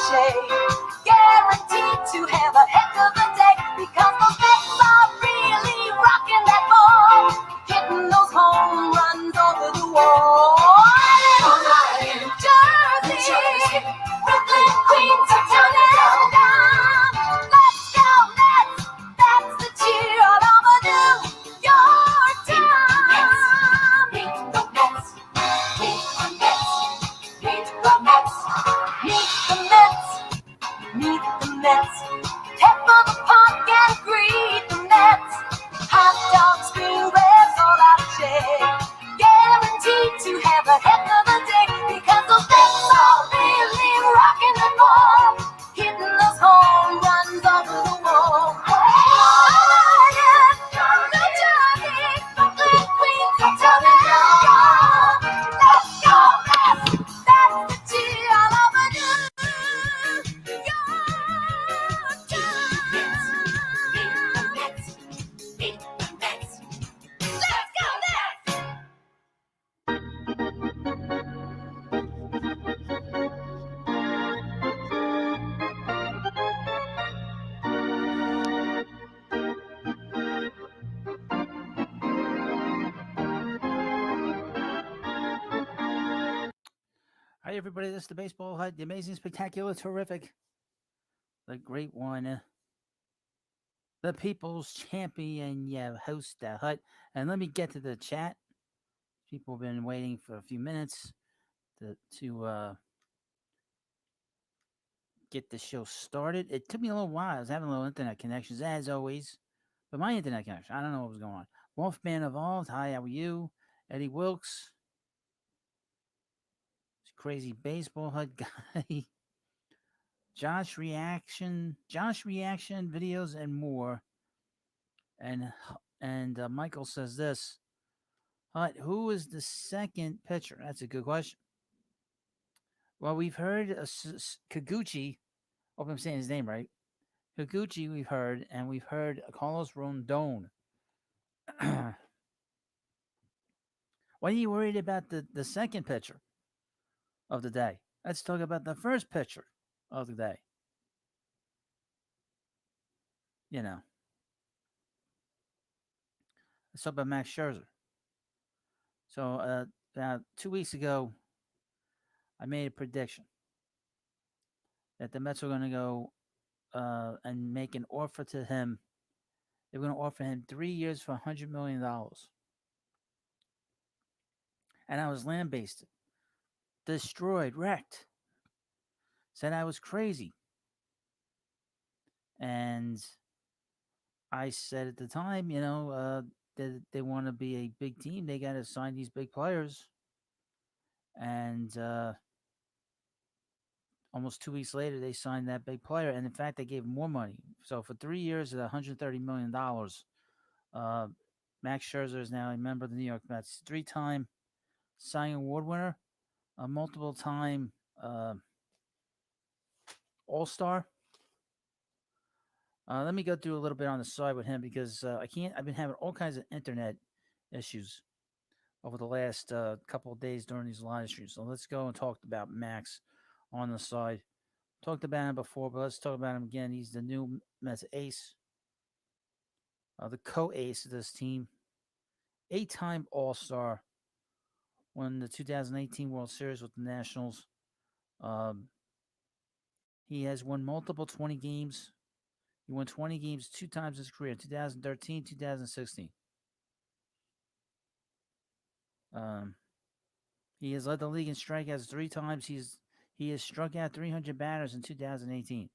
shade. Guaranteed to have a heck of a day because those Mets are really rocking that ball, hitting those home runs over the wall. New Jersey, Brooklyn, Queens, uptown and down. Let's go Mets! That's the cheer all over New York town. Meet the Mets, meet the Mets, meet the Mets, meet the Mets, meet the Mets. Head for the park and greet the Mets. Hot dogs, blueberries, all out of shade. Guaranteed to have a heck of a day because those Mets are really rocking the ball, hitting those home runs over the wall. Oh, yeah, New Jersey, Brooklyn, Queens, uptown and down. Let's go Mets! That's the cheer all over New York town. Meet the Mets. Let's go Mets! Hi, everybody. This is the Baseball Hut, the amazing, spectacular, terrific, the great one, the people's champion, host, the Hut. And let me get to the chat. People have been waiting for a few minutes to get the show started. It took me a little while. I was having a little internet connections, as always. But my internet connection, I don't know what was going on. Wolfman Evolved, hi, how are you? Eddie Wilkes, crazy baseball Hut guy. Josh Reaction videos and more. And Michael says this, Hut, who is the second pitcher? That's a good question. Well, we've heard Kikuchi. Hope I'm saying his name right. Kikuchi, we've heard, and we've heard Carlos Rondon. Why are you worried about the second pitcher of the day? Let's talk about the first pitcher of the day. You know, let's talk about Max Scherzer. So about 2 weeks ago, I made a prediction that the Mets were going to go and make an offer to him. They were going to offer him 3 years for $100 million. And I was lambasted, destroyed, wrecked. Said I was crazy. And I said at the time, that they want to be a big team. They got to sign these big players. And almost 2 weeks later, they signed that big player. And in fact, they gave him more money. So for 3 years at $130 million, Max Scherzer is now a member of the New York Mets. 3-time Cy Young Award winner, a multiple-time All-Star. Let me go through a little bit on the side with him because I can't. I've been having all kinds of internet issues over the last couple of days during these live streams. So let's go and talk about Max on the side. Talked about him before, but let's talk about him again. He's the new Mets ace, the co-ace of this team, 8-time All-Star, won the 2018 World Series with the Nationals. He has won multiple 20 games. He won 20 games 2 times in his career, 2013, 2016. He has led the league in strikeouts 3 times. He has struck out 300 batters in 2018.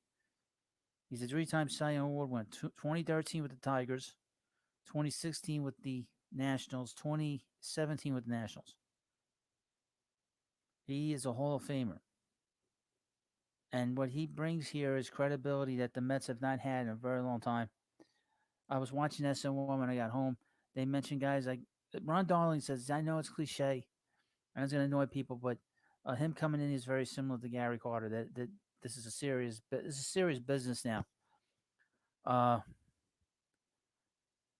He's a 3-time Cy Young Award winner. 2013 with the Tigers, 2016 with the Nationals, 2017 with the Nationals. He is a Hall of Famer. And what he brings here is credibility that the Mets have not had in a very long time. I was watching SN1 when I got home. They mentioned guys like Ron Darling says, I know it's cliche, and it's going to annoy people, but him coming in is very similar to Gary Carter. That this is a serious business now.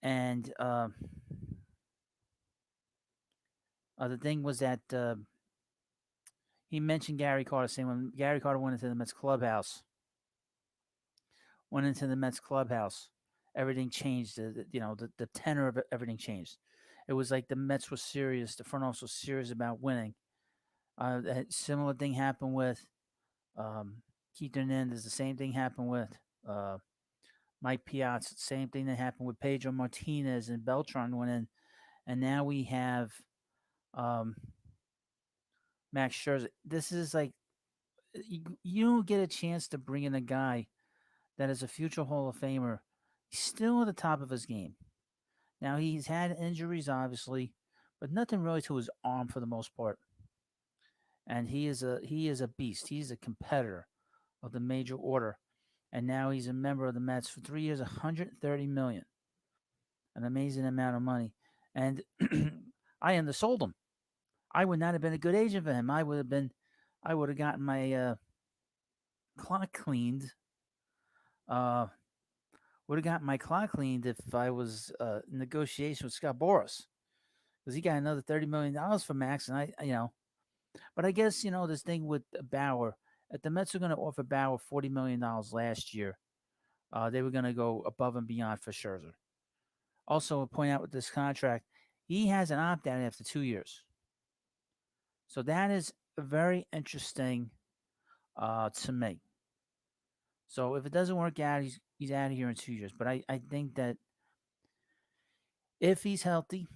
And the thing was that he mentioned Gary Carter, saying when Gary Carter went into the Mets clubhouse, everything changed. The tenor of everything changed. It was like the Mets were serious. The front office was serious about winning. A similar thing happened with Keith Hernandez. The same thing happened with uh, Mike Piazza. Same thing that happened with Pedro Martinez and Beltran went in, and now we have um, Max Scherzer. This is like you don't get a chance to bring in a guy that is a future Hall of Famer. He's still at the top of his game. Now he's had injuries, obviously, but nothing really to his arm for the most part. And he is a beast. He's a competitor of the major order, and now he's a member of the Mets for 3 years, 130 million, an amazing amount of money. And I undersold him. I would not have been a good agent for him. I would have gotten my clock cleaned. Uh, would have gotten my clock cleaned if I was in negotiation with Scott Boras because he got another $30 million for Max, and But I guess this thing with Bauer. If the Mets were going to offer Bauer $40 million last year, they were going to go above and beyond for Scherzer. Also, I'll point out with this contract, he has an opt out after 2 years, so that is very interesting to me. So if it doesn't work out, he's out of here in 2 years. But I think that if he's healthy,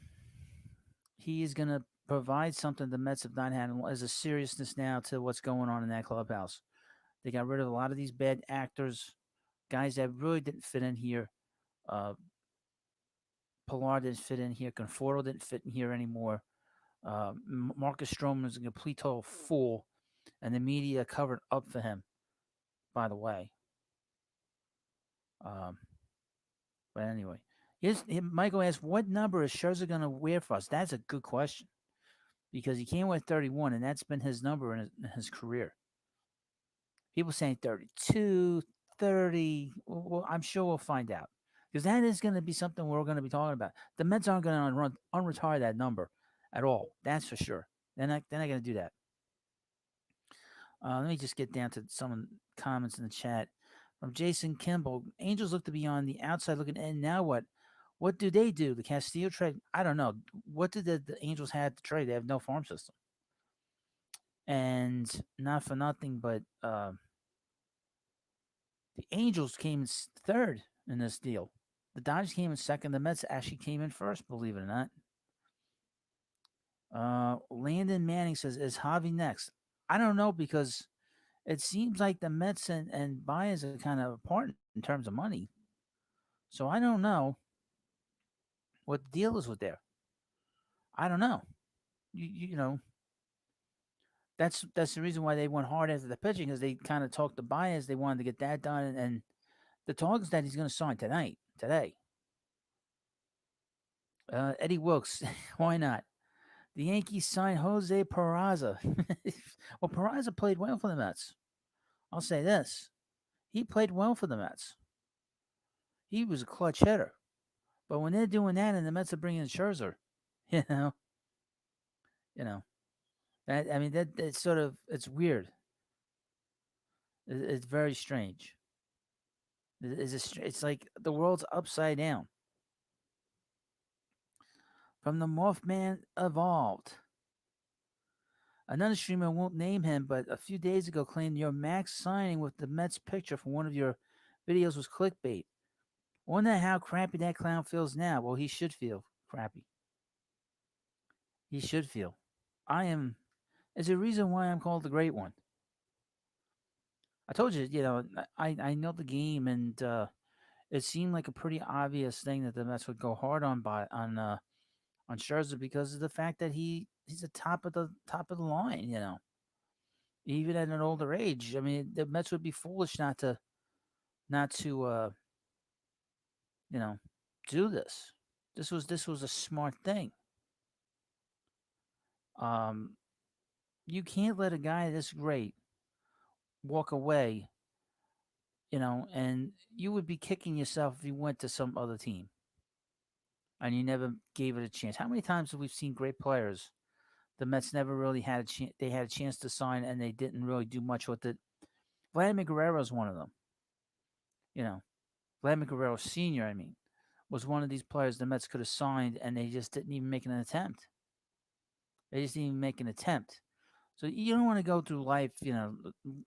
he is going to provide something the Mets have not had as a seriousness now to what's going on in that clubhouse. They got rid of a lot of these bad actors, guys that really didn't fit in here. Uh, Pilar didn't fit in here. Conforto didn't fit in here anymore. Marcus Stroman was a complete total fool, and the media covered up for him. By the way, um, but anyway, Michael asked, "What number is Scherzer going to wear for us?" That's a good question because he can't wear 31, and that's been his number in his career. People saying 32, 30. Well, I'm sure we'll find out because that is going to be something we're going to be talking about. The Mets aren't going to unretire that number at all. That's for sure. They're not going to do that. Let me just get down to some comments in the chat from Jason Kimball. Angels look to be on the outside looking in. Now what? What do they do? The Castillo trade? I don't know. What did the Angels have to trade? They have no farm system. And not for nothing, but the Angels came in third in this deal. The Dodgers came in second. The Mets actually came in first, believe it or not. Landon Manning says, "Is Javi next?" I don't know because it seems like the Mets and Baez are kind of apart in terms of money. So I don't know what the deal is with there. I don't know. You know that's the reason why they went hard after the pitching because they kind of talked to Baez. They wanted to get that done, and the talk is that he's going to sign today. Eddie Wilkes, why not? The Yankees signed Jose Peraza. Well, Peraza played well for the Mets. I'll say this: he played well for the Mets. He was a clutch hitter. But when they're doing that and the Mets are bringing in Scherzer, you know, you know that I mean that sort of it's weird. It's very strange. It's like the world's upside down. From the Mothman evolved. Another streamer won't name him, but a few days ago claimed your Max signing with the Mets picture from one of your videos was clickbait. Wonder how crappy that clown feels now. Well, he should feel crappy. He should feel. I am. There's a reason why I'm called the Great One. I told you, I know the game, and it seemed like a pretty obvious thing that the Mets would go hard on Scherzer because of the fact that he's the top of the line. Even at an older age. I mean, the Mets would be foolish not to you know do this. This was a smart thing. Um, you can't let a guy this great walk away. And you would be kicking yourself if you went to some other team and you never gave it a chance. How many times have we seen great players The Mets never really had a chance. They had a chance to sign, and they didn't really do much with it. Vladimir Guerrero is one of them. You know, Vladimir Guerrero Senior. I mean, was one of these players the Mets could have signed, and they just didn't even make an attempt. They just didn't even make an attempt. So you don't want to go through life,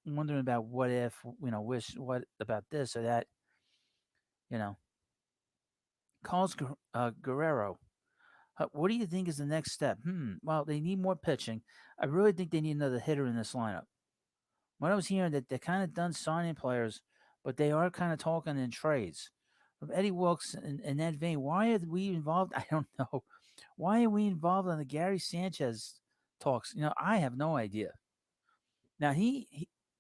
wondering about what if, wish what about this or that. You know, Carlos Guerrero. What do you think is the next step? Well, they need more pitching. I really think they need another hitter in this lineup. When I was hearing that they're kind of done signing players, but they are kind of talking in trades. From Eddie Wilkes in that vein, why are we involved? I don't know. Why are we involved in the Gary Sanchez talks? I have no idea. Now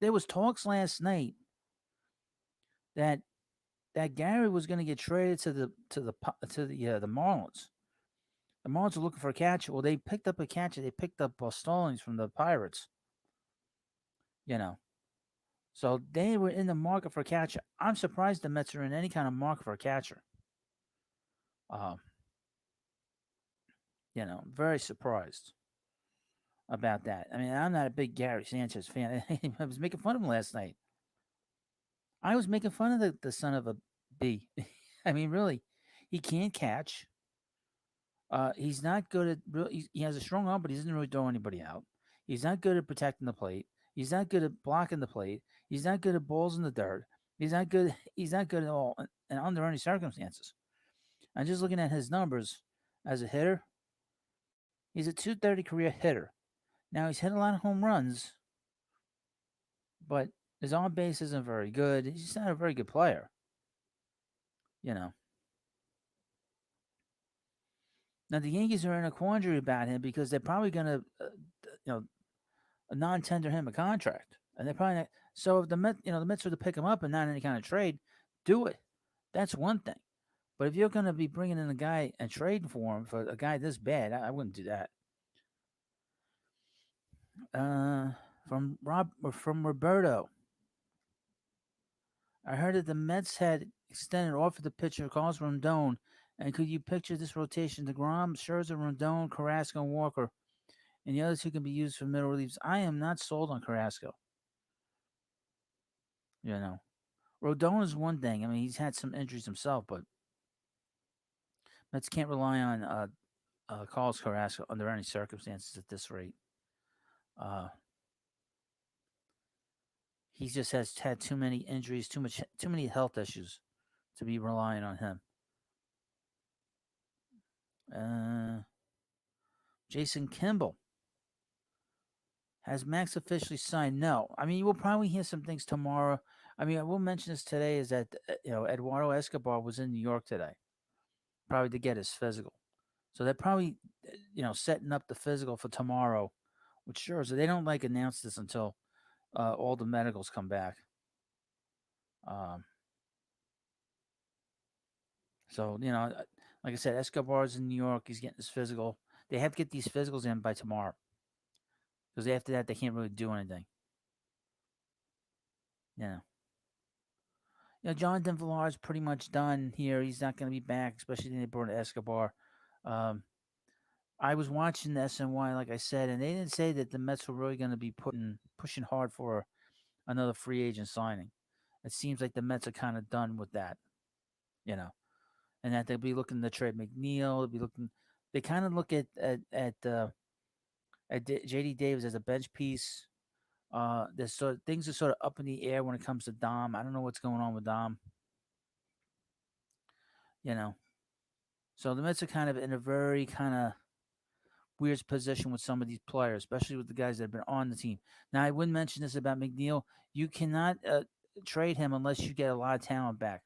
there was talks last night that Gary was going to get traded to the Marlins. The Marlins are looking for a catcher. Well, they picked up a catcher. They picked up Stallings from the Pirates. You know, so they were in the market for a catcher. I'm surprised the Mets are in any kind of market for a catcher. Uh, very surprised about that. I mean, I'm not a big Gary Sanchez fan. I was making fun of him last night. I was making fun of the son of a B. I mean, really, he can't catch. He's not good at. He has a strong arm, but he doesn't really throw anybody out. He's not good at protecting the plate. He's not good at blocking the plate. He's not good at balls in the dirt. He's not good. He's not good at all, and under any circumstances. I'm just looking at his numbers as a hitter. He's a 230 career hitter. Now he's hit a lot of home runs, but his on base isn't very good. He's not a very good player. You know. Now the Yankees are in a quandary about him because they're probably going to, you know, non-tender him a contract, and they're probably not. So if the Mets were to pick him up and not any kind of trade, do it. That's one thing. But if you're going to be bringing in a guy and trading for him for a guy this bad, I wouldn't do that. From Roberto, I heard that the Mets had extended offer the pitcher Carlos Rodon, and could you picture this rotation: DeGrom, Scherzer, Rodon, Carrasco, and Walker, and the others who can be used for middle reliefs? I am not sold on Carrasco. You know, Rodon is one thing. I mean, he's had some injuries himself, but Mets can't rely on Carlos Carrasco under any circumstances at this rate. Uh, he just has had too many injuries, too many health issues to be relying on him. Uh, Jason Kimball. Has Max officially signed? No. I mean, we'll probably hear some things tomorrow. I mean, I will mention this today is that, Eduardo Escobar was in New York today, probably to get his physical. So they're probably, setting up the physical for tomorrow, which sure. So they don't announce this until all the medicals come back. Um, so, like I said, Escobar's in New York. He's getting his physical. They have to get these physicals in by tomorrow because after that, they can't really do anything. Yeah. Jonathan Villar is pretty much done here. He's not going to be back, especially when they brought Escobar. Um, I was watching the SNY, like I said, and they didn't say that the Mets were really going to be pushing hard for another free agent signing. It seems like the Mets are kind of done with that, and that they'll be looking to trade McNeil. They'll be looking. They kind of look at JD Davis as a bench piece. There's things are sort of up in the air when it comes to Dom. I don't know what's going on with Dom. You know, so the Mets are kind of in a very kind of weird position with some of these players, especially with the guys that have been on the team. Now, I wouldn't mention this about McNeil. You cannot trade him unless you get a lot of talent back.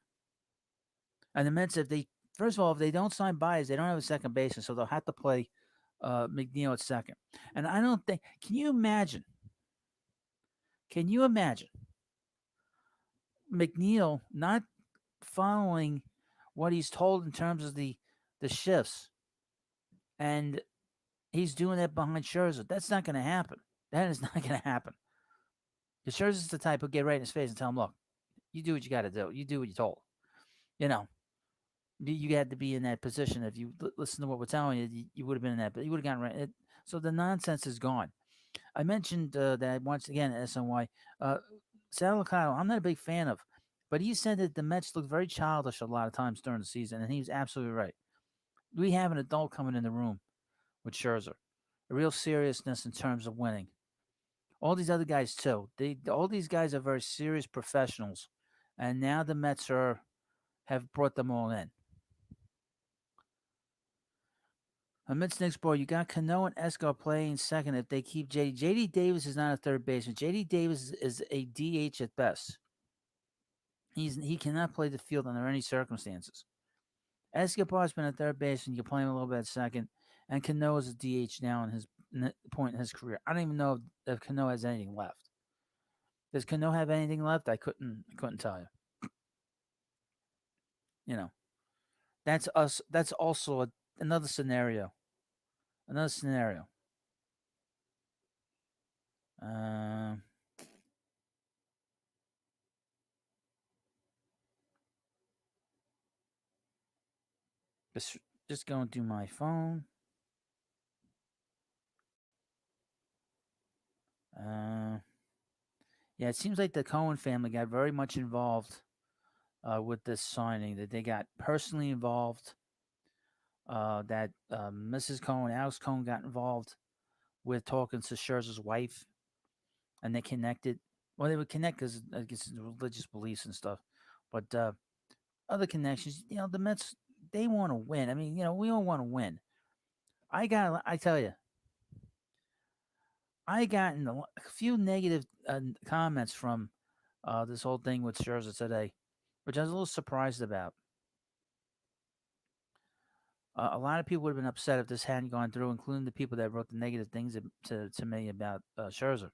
And the Mets, first of all, if they don't sign Baez, they don't have a second baseman, so they'll have to play McNeil at second. And I don't think. Can you imagine? Can you imagine McNeil not following what he's told in terms of the shifts, and he's doing that behind Scherzer? That's not going to happen. That is not going to happen. Because Scherzer's the type who'll get right in his face and tell him, "Look, you do what you got to do. You do what you're told." You had to be in that position. If you listen to what we're telling you, you would have been in that. But you would have gotten right. So the nonsense is gone. I mentioned that once again at SNY. Uh, Sal Licata, I'm not a big fan of, but he said that the Mets looked very childish a lot of times during the season, and he was absolutely right. We have an adult coming in the room with Scherzer, a real seriousness in terms of winning. All these other guys too. All these guys are very serious professionals, and now the Mets are have brought them all in. Amidst next board, you got Cano and Escobar playing second if they keep JD. JD Davis is not a third baseman. JD Davis is a DH at best. He cannot play the field under any circumstances. Escobar's been a third baseman. You can play him a little bit at second, and Cano is a DH now in his point in his career. I don't even know if Cano has anything left. Does Cano have anything left? I couldn't tell you. You know, that's us. That's also another scenario. Another scenario. Um, just just going through my phone. Uh, yeah, it seems like the Cohen family got very much involved with this signing. That they got personally involved. That Mrs. Cohen, Alex Cohen, got involved with talking to Scherzer's wife, and they connected. Well, they would connect because I guess religious beliefs and stuff, but other connections. The Mets, they want to win. I mean, we all want to win. I tell you, I gotten a few negative comments from this whole thing with Scherzer today, which I was a little surprised about. A lot of people would have been upset if this hadn't gone through, including the people that wrote the negative things to me about Scherzer.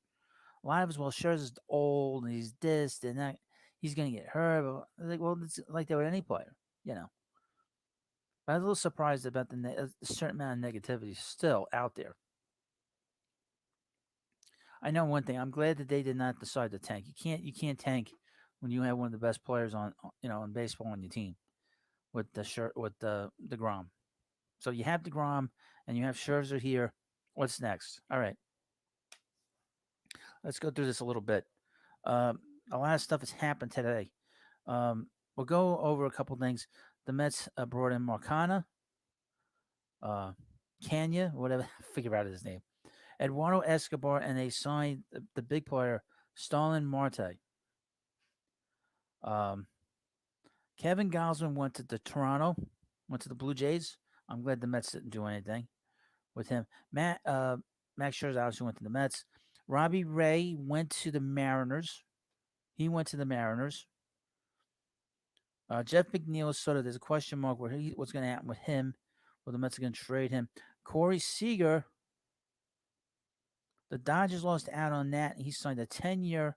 A lot of us, well, Scherzer's old and he's this and that. He's going to get hurt. But like, well, it's like that with any player, you know. But I was a little surprised about a certain amount of negativity still out there. I know one thing. I'm glad that they did not decide to tank. You can't tank when you have one of the best players in baseball on your team with the Grom. So you have the Grom and you have Scherzer here. What's next? All right, let's go through this a little bit. Um, a lot of stuff has happened today. We'll go over a couple things. The Mets brought in Marcana, uh, Kenya, whatever, figure out his name, Eduardo Escobar, and they signed the big player Stalin Marte. Um, Kevin Gosman went to the Toronto, went to the Blue Jays. I'm glad the Mets didn't do anything with him. Max Scherzer obviously went to the Mets. Robbie Ray went to the Mariners. He went to the Mariners. Jeff McNeil is sort of there's a question mark what's going to happen with him. Well, the Mets are going to trade him. Corey Seager, the Dodgers lost out on that. He signed a 10-year,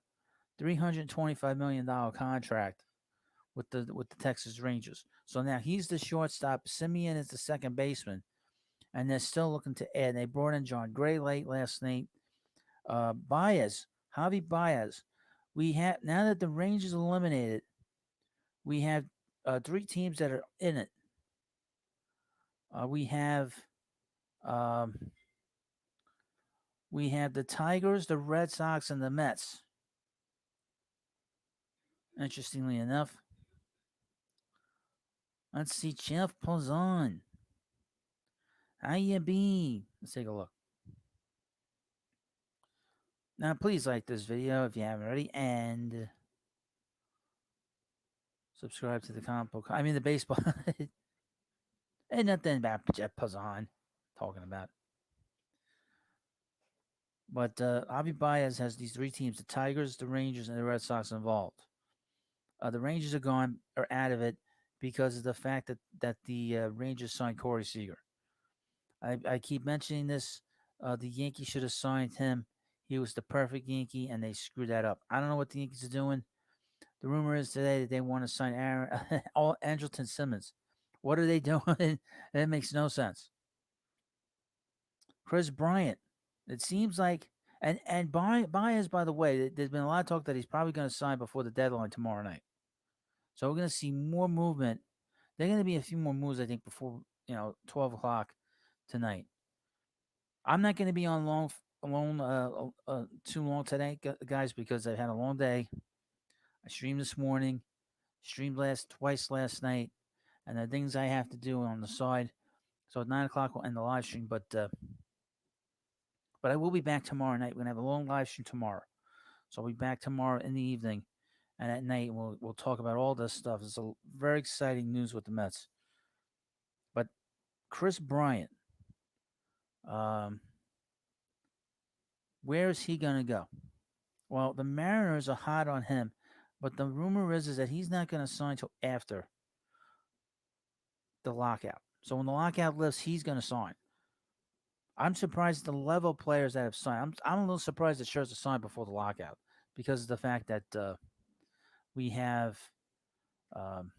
$325 million contract with the Texas Rangers. So now he's the shortstop. Simeon is the second baseman, and they're still looking to add. They brought in John Gray late last night. Baez, Javi Baez. We have now that the Rangers eliminated, we have three teams that are in it. We have um, the Tigers, the Red Sox, and the Mets. Interestingly enough, let's see Jeff Pozzon. How you be? Let's take a look. Now, please like this video if you haven't already, and subscribe to the comic book. I mean, the baseball. Ain't nothing about Jeff Pozzon talking about. But Javi Baez has these three teams: the Tigers, the Rangers, and the Red Sox involved. The Rangers are out of it because of the fact that the Rangers signed Corey Seager. I keep mentioning this. The Yankees should have signed him. He was the perfect Yankee, and they screwed that up. I don't know what the Yankees are doing. The rumor is today that they want to sign Andrelton Simmons. What are they doing? That makes no sense. Chris Bryant. It seems like and Baez, by the way, there's been a lot of talk that he's probably going to sign before the deadline tomorrow night. So we're going to see more movement. There are going to be a few more moves, I think, before 12 o'clock tonight. I'm not going to be on alone too long today, guys, because I've had a long day. I streamed this morning, streamed twice last night, and the things I have to do on the side. So at 9 o'clock we'll end the live stream, but I will be back tomorrow night. We're gonna have a long live stream tomorrow, so I'll be back tomorrow in the evening, and at night we'll talk about all this stuff. It's a very exciting news with the Mets. But Chris Bryant, um, where is he gonna go? Well, the Mariners are hot on him, but the rumor is that he's not going to sign till after the lockout. So when the lockout lifts, he's going to sign. I'm surprised at the level of players that have signed. I'm a little surprised that Scherzer signed before the lockout because of the fact that we have um,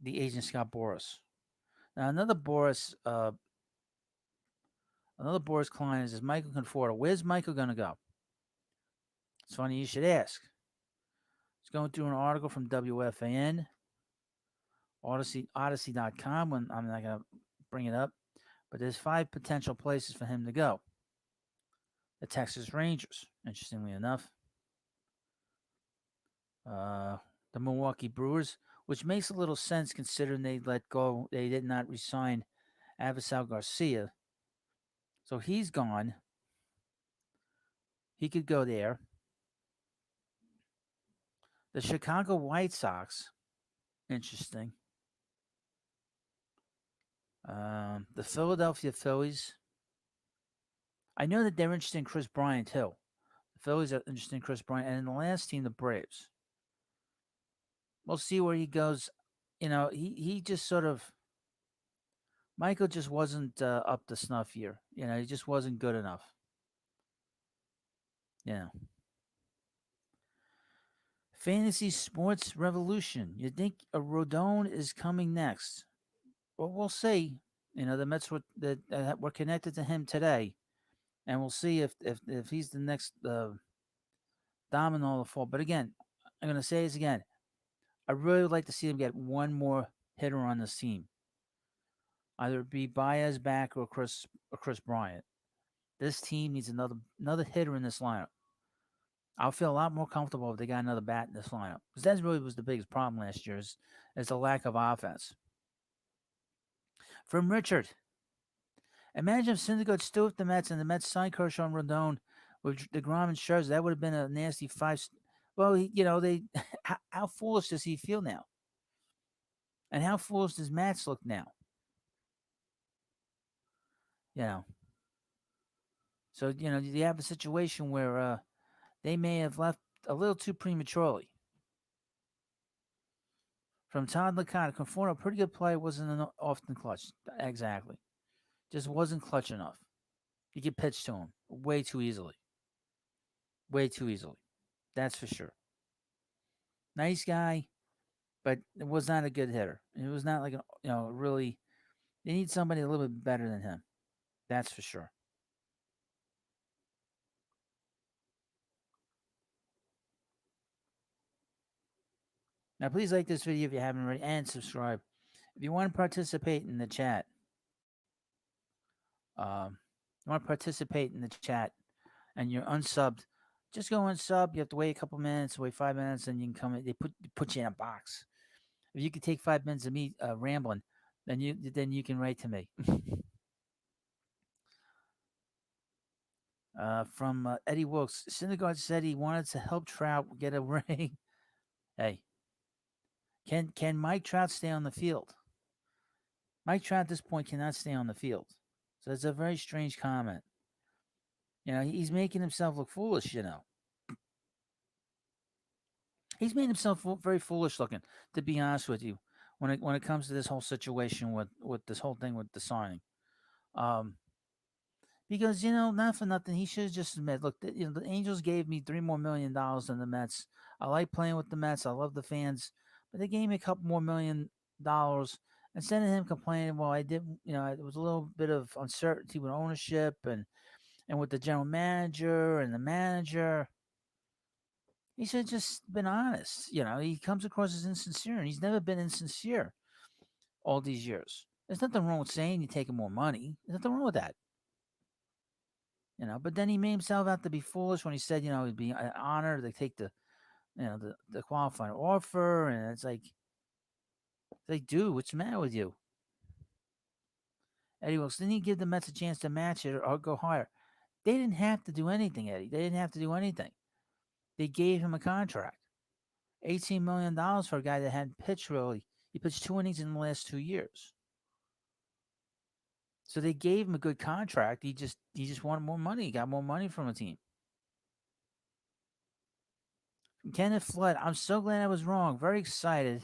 the agent Scott Boras. Now another Boras client is Michael Conforto. Where's Michael going to go? It's funny you should ask. He's going through an article from WFAN, Odyssey.com. When I'm not going to bring it up, but there's 5 potential places for him to go. The Texas Rangers, interestingly enough. The Milwaukee Brewers, which makes a little sense considering they did not resign Avisal Garcia. So he's gone. He could go there. The Chicago White Sox, interesting. The Philadelphia Phillies. I know that they're interested in Chris Bryant too. The Phillies are interested in Chris Bryant, and in the last team, the Braves. We'll see where he goes. He just sort of Michael just wasn't up to snuff here. He just wasn't good enough. Yeah. Fantasy Sports Revolution. You think a Rodon is coming next? Well, we'll see. The Mets were connected to him today, and we'll see if he's the next domino to fall. But again, I'm going to say this again. I really would like to see him get one more hitter on this team. Either it be Baez back or Chris Bryant. This team needs another hitter in this lineup. I'll feel a lot more comfortable if they got another bat in this lineup. Because that really was the biggest problem last year is the lack of offense. From Richard. Imagine if Syndergaard still with the Mets and the Mets signed Kershaw and Rodon with DeGrom and Scherzer. That would have been a nasty 5. Well, they how foolish does he feel now? And how foolish does Mats look now? So, you have a situation where they may have left a little too prematurely. From Todd Licata, Conforto, a pretty good player, wasn't often clutch. Exactly. Just wasn't clutch enough. You could pitch to him way too easily. Way too easily. That's for sure. Nice guy, but it was not a good hitter. It was not like, really, they need somebody a little bit better than him. That's for sure. Now, please like this video if you haven't already and subscribe. If you want to participate in the chat, and you're unsubbed, just go unsub. You have to wait a couple minutes, wait 5 minutes, and you can come in. They put you in a box. If you could take 5 minutes of me rambling, then you can write to me. From Eddie Wilkes, Syndergaard said he wanted to help Trout get a ring. Hey, can Mike Trout stay on the field? Mike Trout at this point cannot stay on the field. So it's a very strange comment. He's making himself look foolish, He's made himself very foolish looking, to be honest with you, when it comes to this whole situation with this whole thing with the signing. Because, not for nothing, he should have just admitted, look, the Angels gave me $3 more million than the Mets. I like playing with the Mets. I love the fans. But they gave me a couple more $1 million. Instead of him complaining, well, I didn't, it was a little bit of uncertainty with ownership and with the general manager and the manager. He should have just been honest. He comes across as insincere, and he's never been insincere all these years. There's nothing wrong with saying you're taking more money. There's nothing wrong with that. But then he made himself out to be foolish when he said, it'd be an honor to take the qualifying offer, and it's like, dude, what's the matter with you? Eddie Wilkes, didn't he give the Mets a chance to match it or go higher? They didn't have to do anything, Eddie. They didn't have to do anything. They gave him a contract, $18 million for a guy that hadn't pitched really. He pitched 2 innings in the last 2 years. So they gave him a good contract. He just wanted more money. He got more money from the team. Kenneth Flood, I'm so glad I was wrong. Very excited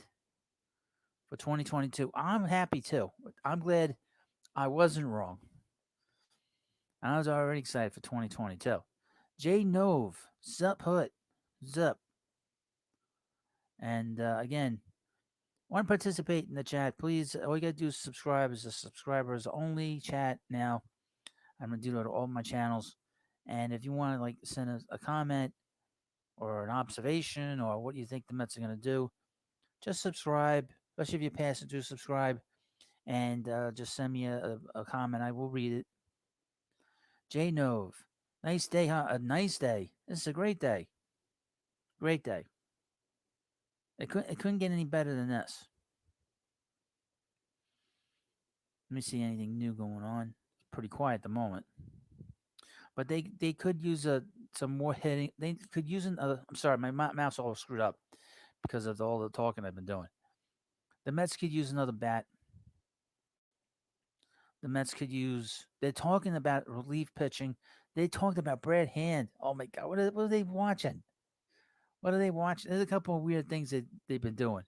for 2022. I'm happy too. I'm glad I wasn't wrong. I was already excited for 2022. Jay Nove, Zup Hood, Zup. And again, want to participate in the chat, please. All you got to do is subscribe. It's a subscribers only chat now. I'm going to do that to all my channels. And if you want to send a comment or an observation or what you think the Mets are going to do, just subscribe. Especially if you pass it, do subscribe. And just send me a comment. I will read it. Jay Nove. Nice day, huh? A nice day. This is a great day. Great day. It couldn't get any better than this. Let me see anything new going on. It's pretty quiet at the moment. But they could use some more hitting. They could use another. I'm sorry, my mouth's all screwed up because of all the talking I've been doing. The Mets could use another bat. The Mets could use. They're talking about relief pitching. They talked about Brad Hand. Oh my God, what are they watching? What are they watching? There's a couple of weird things that they've been doing.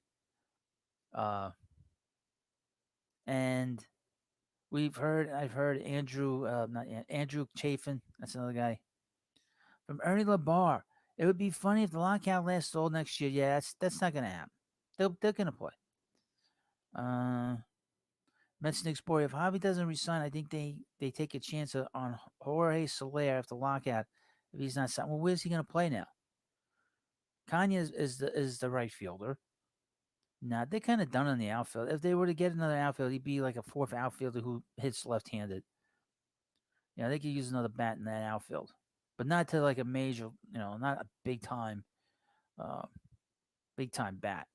And I've heard Andrew, not Andrew Chafin. That's another guy from Ernie Labar. It would be funny if the lockout lasts all next year. Yeah, that's not going to happen. They're going to play. Mets Nick Spory. If Javi doesn't resign, I think they take a chance on Jorge Soler after lockout. If he's not signed, well, where's he going to play now? Kanye is the right fielder. Nah, they're kind of done on the outfield. If they were to get another outfield, he'd be like a fourth outfielder who hits left-handed. Yeah, they could use another bat in that outfield, but not to like a major, not a uh, big time bat.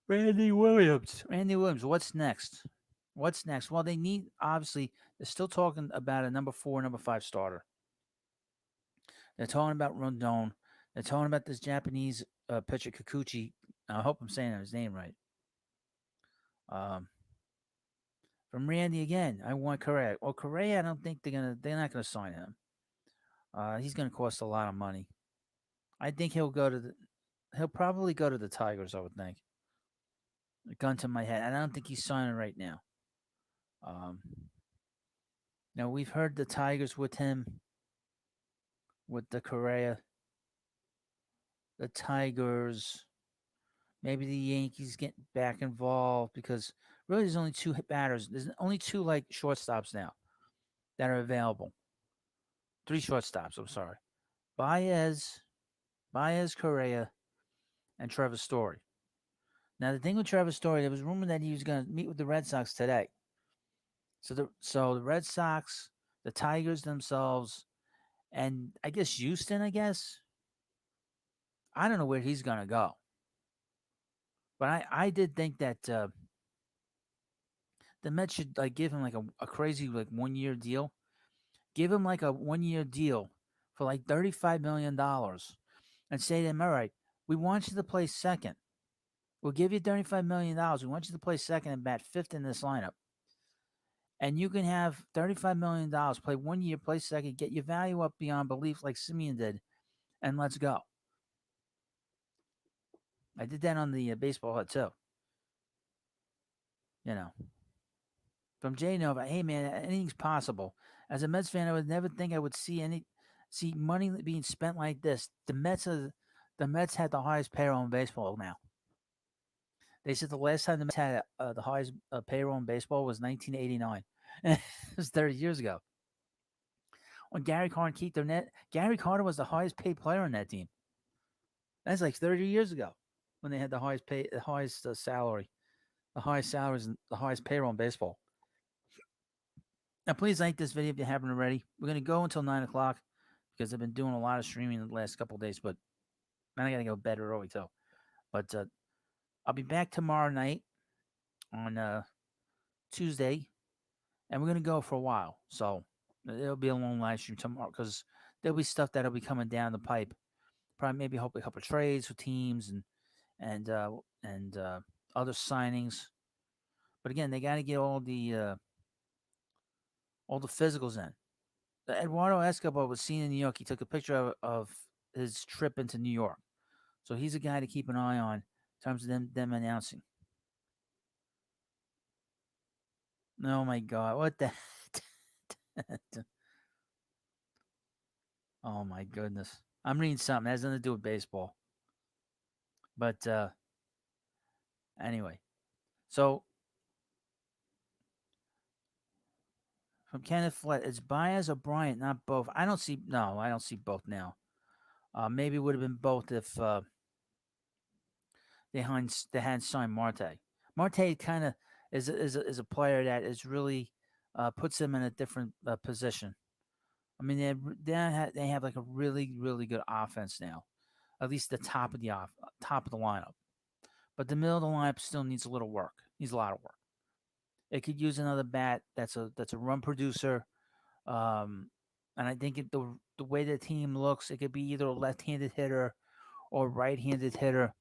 Randy Williams. Randy Williams. What's next? What's next? Well, they need obviously. They're still talking about a number 4, number 5 starter. They're talking about Rodon. They're talking about this Japanese pitcher Kikuchi. I hope I'm saying his name right. From Randy again. I want Correa. Well, Correa, I don't think they're not gonna sign him. He's gonna cost a lot of money. I think he'll probably go to the Tigers, I would think. A gun to my head. I don't think he's signing right now. Um Now we've heard the Tigers with him with the Correa. The Tigers, maybe the Yankees get back involved because really there's only 2 batters. There's only 2 shortstops now that are available. 3 shortstops, I'm sorry. Baez, Correa, and Trevor Story. Now the thing with Trevor Story, there was rumor that he was going to meet with the Red Sox today. So the Red Sox, the Tigers themselves, and I guess Houston. I don't know where he's going to go, but I did think that the Mets should give him a crazy 1 year deal. Give him a 1 year deal for $35 million, and say to him, all right, we want you to play second. We'll give you $35 million. We want you to play second and bat fifth in this lineup. And you can have $35 million, play 1 year, play second, get your value up beyond belief like Simeon did, and let's go. I did that on the baseball hut too. From Jay Nova, hey man, anything's possible. As a Mets fan, I would never think I would see money being spent like this. The Mets had the highest payroll in baseball now. They said the last time the Mets had the highest payroll in baseball was 1989. It was 30 years ago. When Gary Carter and Keith Burnett, Gary Carter was the highest paid player on that team. That's like 30 years ago when they had the highest salary, the highest salaries, and the highest payroll in baseball. Now, please like this video if you haven't already. We're gonna go until 9 o'clock because I've been doing a lot of streaming the last couple of days, but then I gotta go to bed early too. But I'll be back tomorrow night on Tuesday, and we're gonna go for a while. So it'll be a long live stream tomorrow because there'll be stuff that'll be coming down the pipe. Probably maybe hope a couple of trades for teams and other signings. But again, they got to get all the physicals in. Eduardo Escobar was seen in New York. He took a picture of his trip into New York. So he's a guy to keep an eye on in terms of them announcing. Oh my God, what the? Oh my goodness, I'm reading something that has nothing to do with baseball. But anyway, so from Kenneth Flett, it's Baez or Bryant, not both. I don't see both now. Maybe it would have been both if they hadn't signed Marte. Marte kind of is a player that is really puts them in a different position. I mean, they have like a really good offense now. At least the top of the lineup. But the middle of the lineup still needs a little work. Needs a lot of work. It could use another bat that's a run producer. Um, and I think the way the team looks, it could be either a left-handed hitter or right-handed hitter.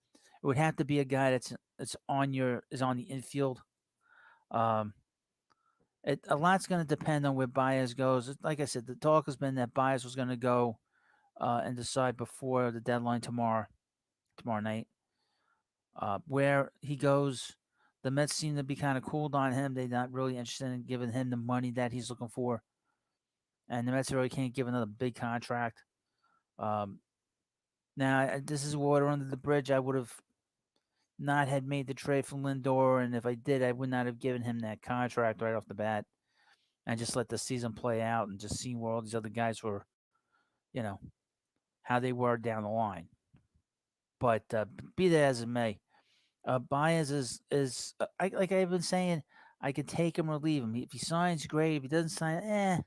It would have to be a guy that's on the infield. Um, a lot's going to depend on where Baez goes. Like I said, the talk has been that Baez was going to go and decide before the deadline tomorrow night. Where he goes, the Mets seem to be kind of cooled on him. They're not really interested in giving him the money that he's looking for, and the Mets really can't give another big contract. Um, Now, this is water under the bridge. I would have not had made the trade for Lindor, and if I did, I would not have given him that contract right off the bat, and just let the season play out and just see where all these other guys were, you know, how they were down the line. But be that as it may, Baez like I've been saying, I can take him or leave him. If he signs, great. If he doesn't sign,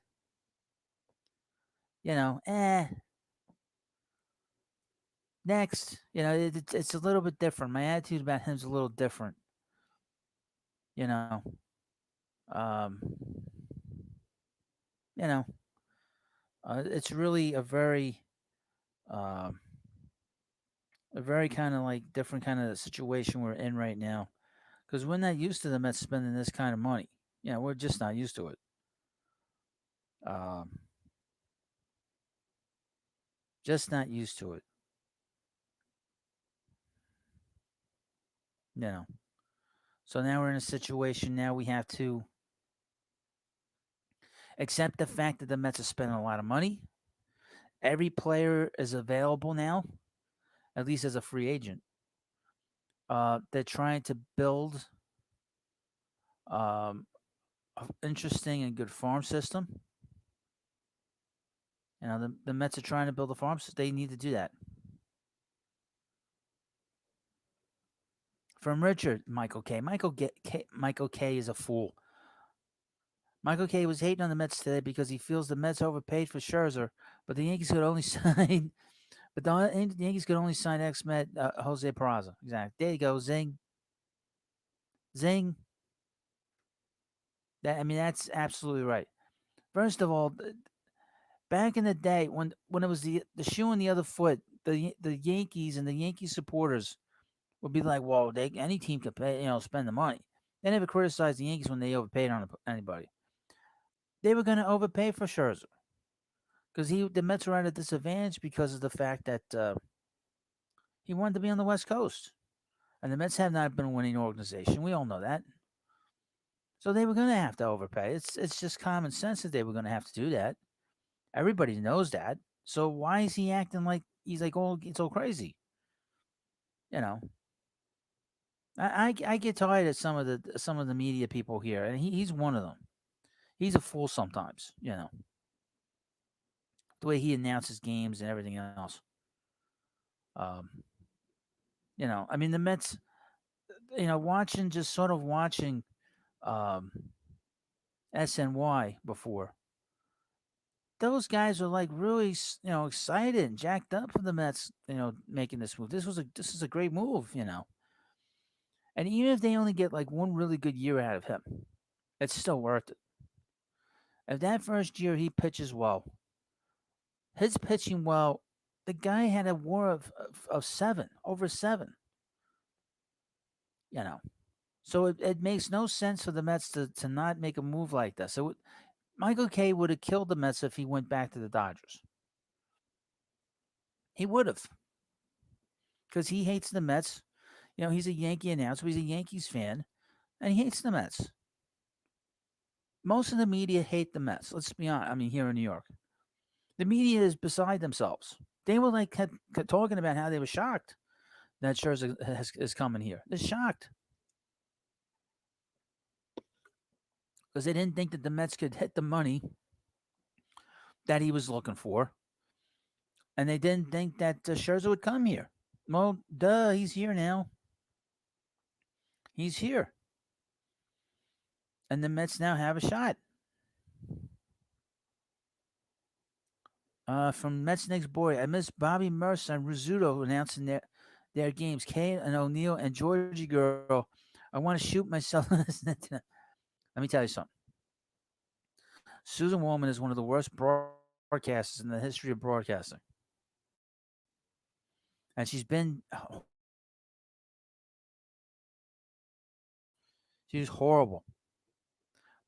you know, next. It's a little bit different. My attitude about him's a little different. You know, um, you know, it's really um, a very kind of like different kind of situation we're in right now because we're not used to the Mets spending this kind of money. We're just not used to it. Um, just not used to it. You know. So now we're in a situation. Now we have to accept the fact that the Mets are spending a lot of money. Every player is available now, at least as a free agent. They're trying to build um, an interesting and good farm system. The Mets are trying to build a farm system. They need to do that. From Richard, Michael K. Michael K is a fool. Michael K was hating on the Mets today because he feels the Mets overpaid for Scherzer, but the Yankees could only sign. But the Yankees could only sign ex-Met Jose Peraza. Exactly. There you go. Zing. Zing. That's absolutely right. First of all, back in the day when it was the shoe on the other foot, the Yankees and the Yankee supporters would be like, "Well, any team could pay, spend the money." They never criticized the Yankees when they overpaid on anybody. They were going to overpay for Scherzer because the Mets were at a disadvantage because of the fact that he wanted to be on the West Coast, and the Mets have not been a winning organization. We all know that. So they were going to have to overpay. It's just common sense that they were going to have to do that. Everybody knows that. So why is he acting like he's like all it's all crazy? You know, I get tired of some of the media people here, and he's one of them. He's a fool sometimes. The way he announces games and everything else. Um, I mean, the Mets, watching, just sort of watching um, SNY before, those guys are like really, excited and jacked up for the Mets, making this move. This is a great move. And even if they only get like one really good year out of him, it's still worth it. If that first year he pitches well, his pitching well, the guy had a WAR of seven, over seven. You know, so it makes no sense for the Mets to not make a move like this. Michael Kay would have killed the Mets if he went back to the Dodgers. He would have, because he hates the Mets. He's a Yankee announcer. He's a Yankees fan, and he hates the Mets. Most of the media hate the Mets. Let's be honest. I mean, here in New York, the media is beside themselves. They were like kept talking about how they were shocked that Scherzer is coming here. They're shocked because they didn't think that the Mets could hit the money that he was looking for, and they didn't think that Scherzer would come here. Well, duh, he's here now. He's here, and the Mets now have a shot. From Mets next boy, I miss Bobby Mercer and Rizzuto announcing their games. Kane and O'Neill and Georgie Girl. I want to shoot myself. Let me tell you something. Susan Wallman is one of the worst broadcasters in the history of broadcasting, and she's been she's horrible.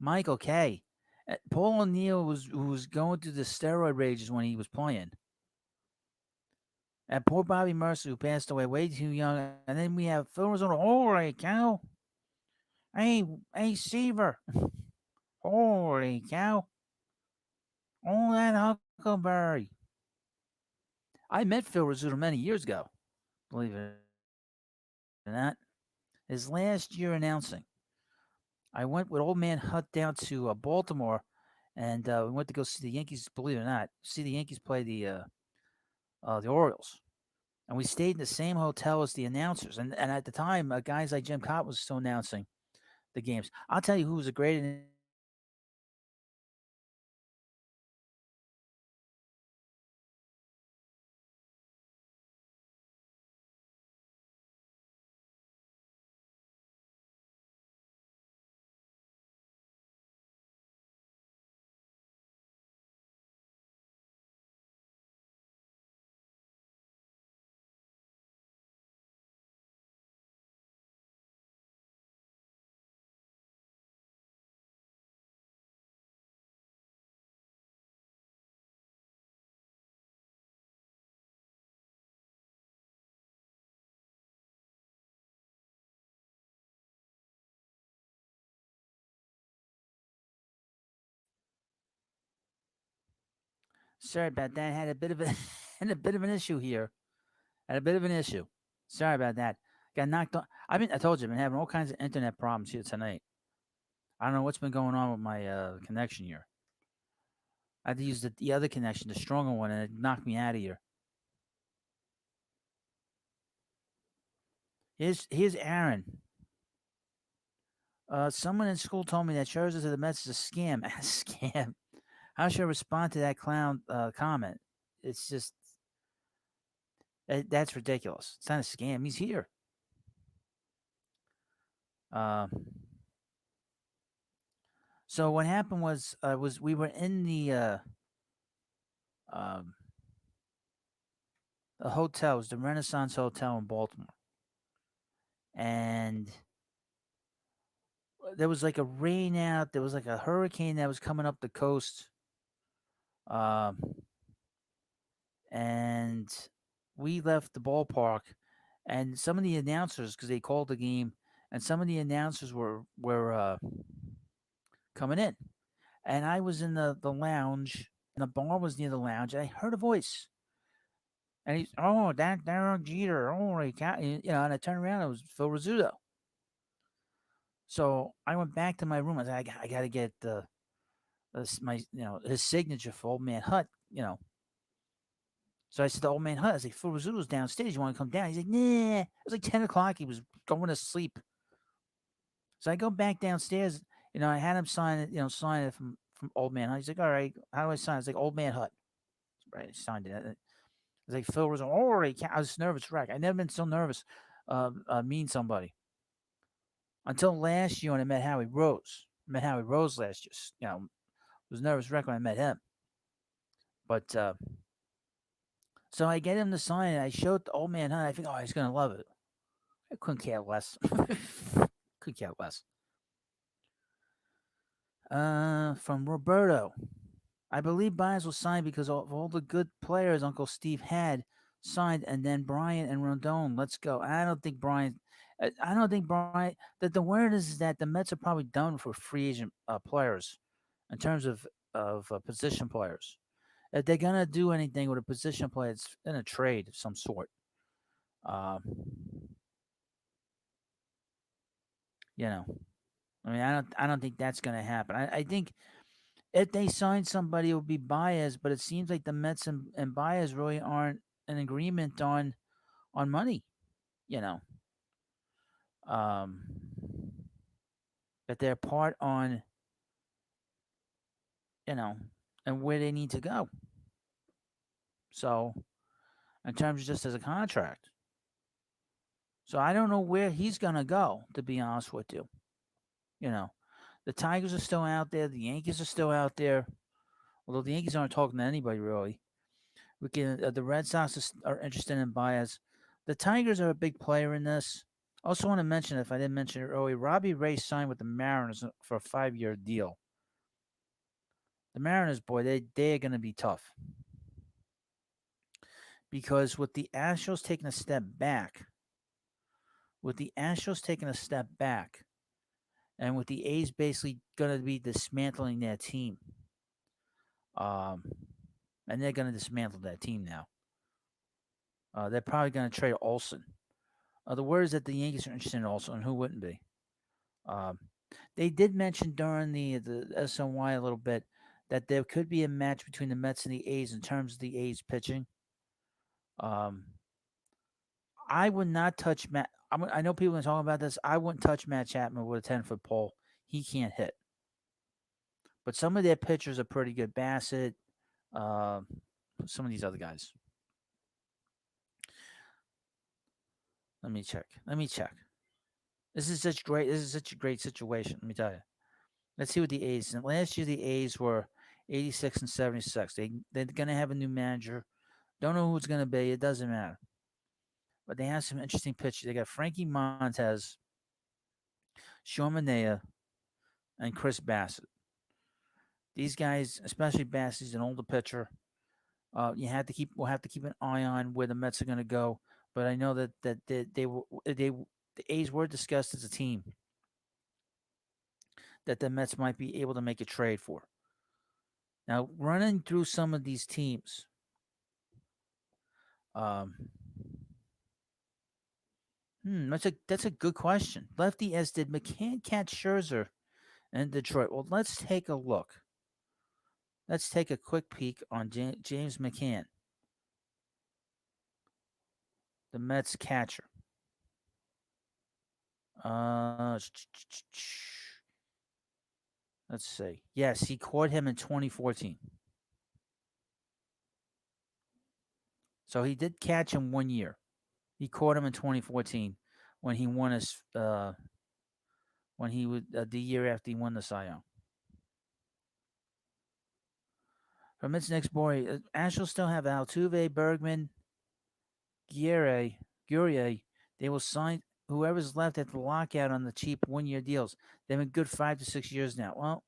Michael Kay. Paul O'Neill was going through the steroid rages when he was playing. And poor Bobby Mercer, who passed away way too young. And then we have Phil Rizzuto. Holy cow. Hey, Seaver. Holy cow. Oh, that Huckleberry. I met Phil Rizzuto many years ago, believe it or not. His last year announcing, I went with old man Hutt down to Baltimore, and we went to go see the Yankees, believe it or not, see the Yankees play the Orioles. And we stayed in the same hotel as the announcers. And at the time, guys like Jim Cott was still announcing the games. I'll tell you who was a great announcer in the history of broadcasting. Sorry about that. Had a bit of a had a bit of an issue here. Had a bit of an issue. Sorry about that. Got knocked on. I told you, I've been having all kinds of internet problems here tonight. I don't know what's been going on with my connection here. I had to use the other connection, the stronger one, and it knocked me out of here. Here's Aaron. Someone in school told me that Scherzer to the Mets is a scam. A scam. How should I respond to that clown comment? It's just that's ridiculous. It's not a scam. He's here. Uh, so what happened was we were in um, the hotel, it was the Renaissance Hotel in Baltimore, and there was like a rain out. There was like a hurricane that was coming up the coast, um, and we left the ballpark, and some of the announcers, because they called the game, and some of the announcers were coming in, and I was in the lounge, and the bar was near the lounge, and I heard a voice, and he's, oh, that Derek Jeter, holy cow, and I turned around, it was Phil Rizzuto. So I went back to my room. I said, I got to get my his signature for old man Hutt. So I said to old man Hutt, I was like, Phil Rizzuto's downstairs. You want to come down? He's like, nah. It was like 10 o'clock. He was going to sleep. So I go back downstairs. I had him sign it, sign it from old man Hutt. He's like, all right, how do I sign it? It's like old man Hutt. Right. I signed it. I was like, Phil Rizzuto. All right. I was nervous wreck. I never been so nervous meeting somebody until last year when I met Howie Rose. I met Howie Rose last year. Was nervous wreck when I met him. But so I get him to sign it. I showed the old man Hunt. I think, oh, he's gonna love it. I couldn't care less. Could care less. From Roberto, I believe Baez was signed because of all the good players Uncle Steve had signed, and then Bryant and Rodon. Let's go. I don't think Bryant. I don't think Bryant. That the word is that the Mets are probably done for free agent players in terms of position players. If they're gonna do anything with a position player, it's in a trade of some sort. Um, you know, I mean, I don't think that's gonna happen. I think if they sign somebody, it would be Baez, but it seems like the Mets and Baez really aren't in agreement on money. You know, um, that they're apart on you know and where they need to go. So in terms of just as a contract, so I don't know where he's gonna go. To be honest with you, you know, the Tigers are still out there. The Yankees are still out there. Although the Yankees aren't talking to anybody really. The Red Sox are interested in Baez. The Tigers are a big player in this. I also want to mention, if I didn't mention it earlier, Robbie Ray signed with the Mariners for a 5-year deal. The Mariners, boy, they're going to be tough because with the Astros taking a step back, and with the A's basically going to be dismantling their team, um, and they're going to dismantle that team now. They're probably going to trade Olson. The word is that the Yankees are interested in Olson, and who wouldn't be? Um, they did mention during the SNY a little bit that there could be a match between the Mets and the A's in terms of the A's pitching. Um, I would not touch Matt. I know people are talking about this. I wouldn't touch Matt Chapman with a 10-foot pole. He can't hit. But some of their pitchers are pretty good. Bassett, uh, some of these other guys. Let me check. This is such great. This is such a great situation. Let me tell you. Let's see what the A's. And last year the A's were 86 and 76. They're gonna have a new manager. Don't know who it's gonna be. It doesn't matter. But they have some interesting pitchers. They got Frankie Montez, Sean Manaea, and Chris Bassett. These guys, especially Bassett's an older pitcher. We'll have to keep an eye on where the Mets are gonna go. But I know that the A's were discussed as a team that the Mets might be able to make a trade for. Now, running through some of these teams, um, that's a good question. Lefty S did McCann catch Scherzer in Detroit? Well, let's take a look. Let's take a quick peek on James McCann, the Mets catcher. Uh, let's see. Yes, he caught him in 2014. So he did catch him 1 year. He caught him in 2014 when he won his when he would the year after he won the Cy Young. From its next boy, Astros still have Altuve, Bergman, Guerre, Guerrier. They will sign whoever's left at the lockout on the cheap 1 year deals. They've been good 5 to 6 years now. Well,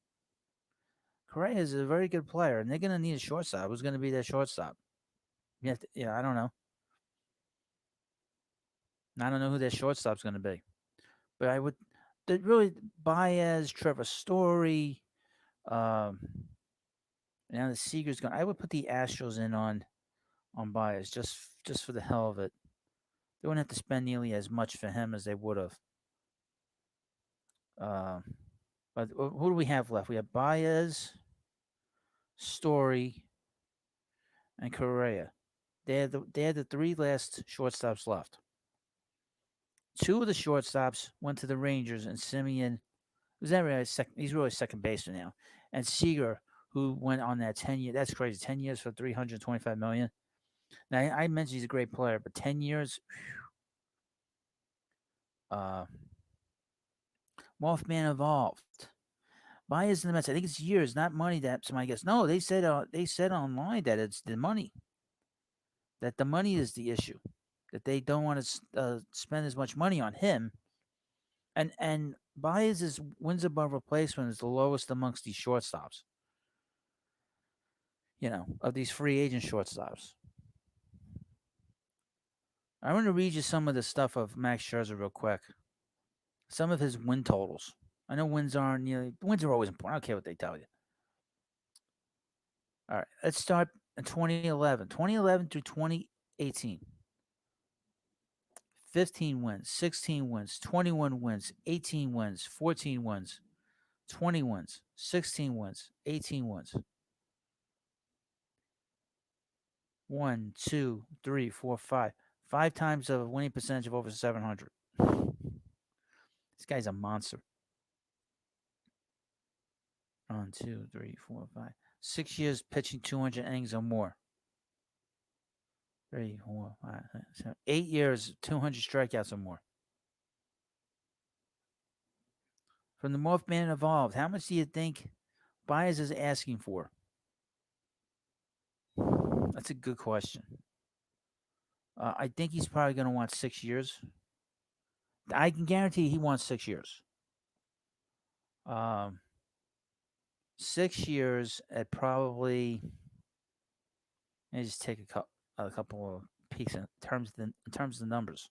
Correa is a very good player, and they're going to need a shortstop. Who's going to be their shortstop? I don't know. I don't know who their shortstop's going to be. But I would, really, Baez, Trevor Story, um, now the Seager's going. I would put the Astros in on Baez just for the hell of it. They wouldn't have to spend nearly as much for him as they would have. Um, but who do we have left? We have Baez, Story, and Correa. They had the three last shortstops left. Two of the shortstops went to the Rangers, and Simeon was that really second. He's really second baseman now, and Seager, who went on that 10 year. That's crazy. 10 years for 325 million. Now I mentioned he's a great player, but 10 years. Uh, Mothman evolved. Baez in the Mets. I think it's years, not money. That somebody gets. No, they said online that it's the money. That the money is the issue. That they don't want to spend as much money on him. And Baez's wins above replacement is the lowest amongst these shortstops. Of these free agent shortstops. I want to read you some of the stuff of Max Scherzer real quick. Some of his win totals. I know wins aren't, wins are always important. I don't care what they tell you. All right, let's start in 2011. 2011 through 2018. 15 wins, 16 wins, 21 wins, 18 wins, 14 wins, 20 wins, 16 wins, 18 wins. 1, 2, 3, 4, 5. 5 times a winning percentage of over 700. This guy's a monster. 1, 2, 3, 4, 5. 6 years pitching 200 innings or more. 3, 4, 5, 6, 7. 8 years, 200 strikeouts or more. From the Mothman Evolved, how much do you think Baez is asking for? That's a good question. I think he's probably going to want 6 years. I can guarantee he wants 6 years. 6 years at probably. Let me just take a couple of peeks in terms of the numbers.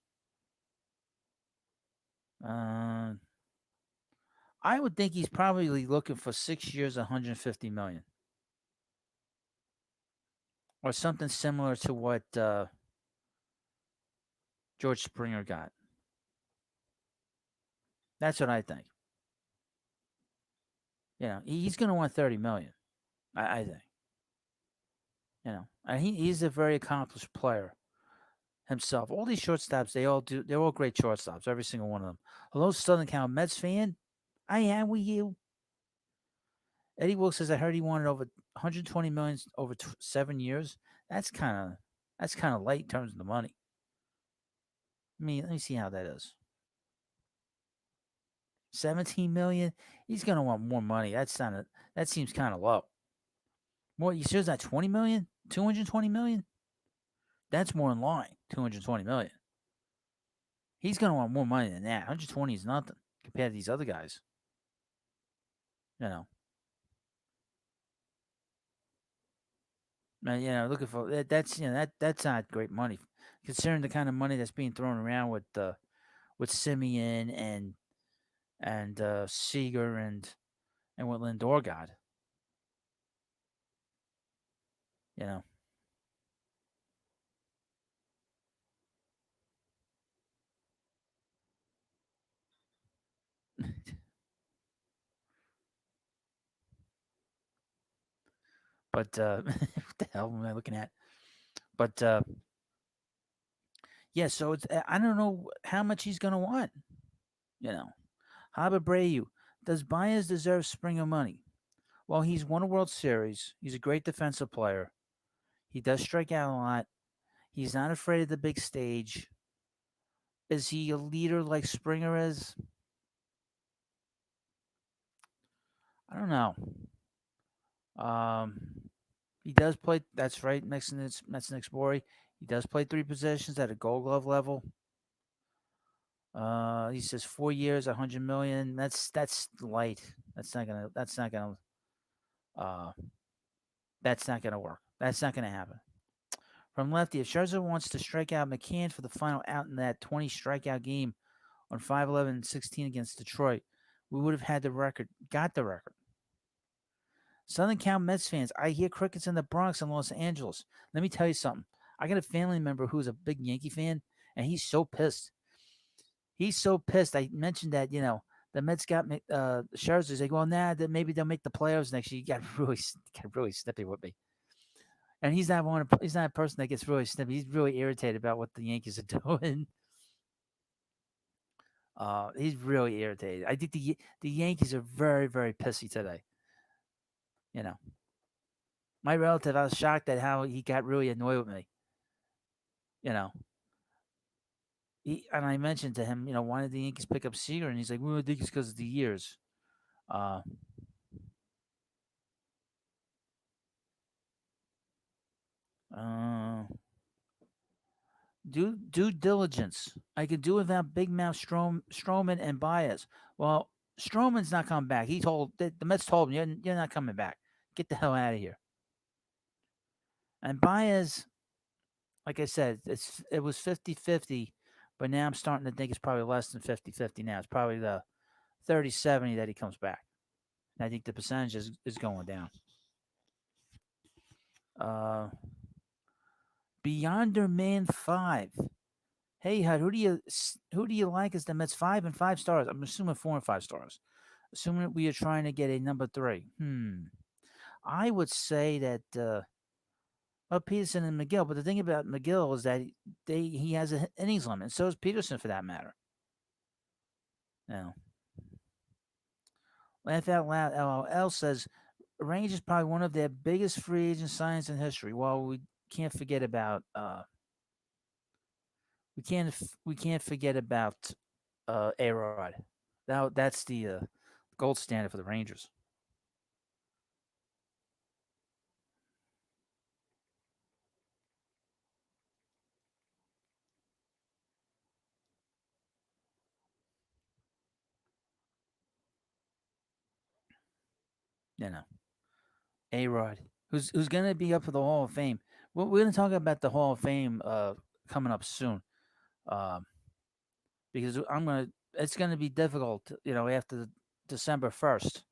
I would think he's probably looking for 6 years, 150 million, or something similar to what George Springer got. That's what I think. He's going to want 30 million. I think. And he's a very accomplished player himself. All these shortstops, they're all great shortstops, every single one of them. Hello, Southern Cal Mets fan. I am with you. Eddie Wilkes says I heard he wanted over 120 million over 7 years. That's kind of light in terms of the money. Let me see how that is. 17 million. He's gonna want more money. That seems kind of low. More, you sure that 20 million? 220 million? That's more in line. 220 million. He's gonna want more money than that. 120 is nothing compared to these other guys. Looking for that's not great money, considering the kind of money that's being thrown around with Simeon and Seager and what Lindor got. You know. But what the hell am I looking at? But yeah, so I don't know how much he's gonna want. Abreu, does Baez deserve Springer money? Well, he's won a World Series. He's a great defensive player. He does strike out a lot. He's not afraid of the big stage. Is he a leader like Springer is? I don't know. Um, he does play. That's right. Next next Bory. He does play three positions at a Gold Glove level. He says 4 years, 100 million. That's light. That's not gonna. Uh, that's not gonna work. That's not gonna happen. From lefty, if Scherzer wants to strike out McCann for the final out in that 20 strikeout game on 5-11-16 against Detroit, we would have had the record. Got the record. Southern Cal Mets fans, I hear crickets in the Bronx and Los Angeles. Let me tell you something. I got a family member who's a big Yankee fan, and he's so pissed. He's so pissed. I mentioned that, the Mets got Scherzer. He's like, well, that maybe they'll make the playoffs next year. He got really snippy with me. And he's not one. He's not a person that gets really snippy. He's really irritated about what the Yankees are doing. He's really irritated. I think the Yankees are very very pissy today. You know, my relative, I was shocked at how he got really annoyed with me. You know, and I mentioned to him, why did the Yankees pick up Seager? And he's like, well, I think it's because of the years. Uh, uh, due diligence. I could do without Big Mouth Stroman and Baez. Well, Stroman's not coming back. He told the Mets told him you're not coming back. Get the hell out of here. And Baez, like I said, it was 50-50, but now I'm starting to think it's probably less than 50-50 now. It's probably the 30-70 that he comes back. And I think the percentage is going down. Uh, Beyonder Man 5. Hey, Hud, who do you like as the Mets 5 and 5 stars? I'm assuming 4 and 5 stars. Assuming we are trying to get a number 3. I would say that Peterson and McGill. But the thing about McGill is that he has an innings limit, and so is Peterson for that matter. Now, laugh out loud. LOL says Range is probably one of their biggest free agent signings in history. Well, we can't forget about we can't forget about A-Rod. That's the gold standard for the Rangers. You know, A-Rod, who's going to be up for the Hall of Fame. We're going to talk about the Hall of Fame coming up soon, um, because it's going to be difficult, after December 1st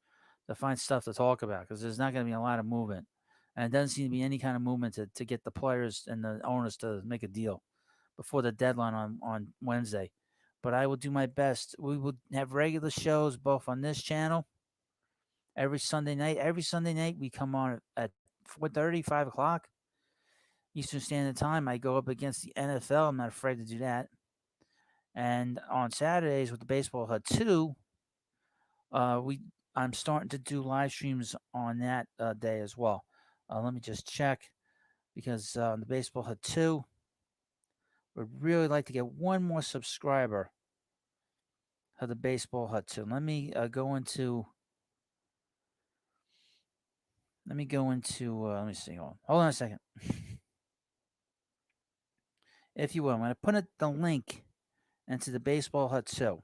to find stuff to talk about because there's not going to be a lot of movement, and it doesn't seem to be any kind of movement to get the players and the owners to make a deal before the deadline on Wednesday. But I will do my best. We will have regular shows both on this channel every Sunday night. Every Sunday night we come on at 4:30, 5 o'clock Eastern Standard Time. I go up against the NFL. I'm not afraid to do that. And on Saturdays with the Baseball Hut 2, we I'm starting to do live streams on that day as well. Let me just check because on the Baseball Hut 2, would really like to get one more subscriber of the Baseball Hut 2. Let me go into. Let me go into. Let me see. Hold on a second. If you will, I'm going to put the link into the Baseball Hut 2.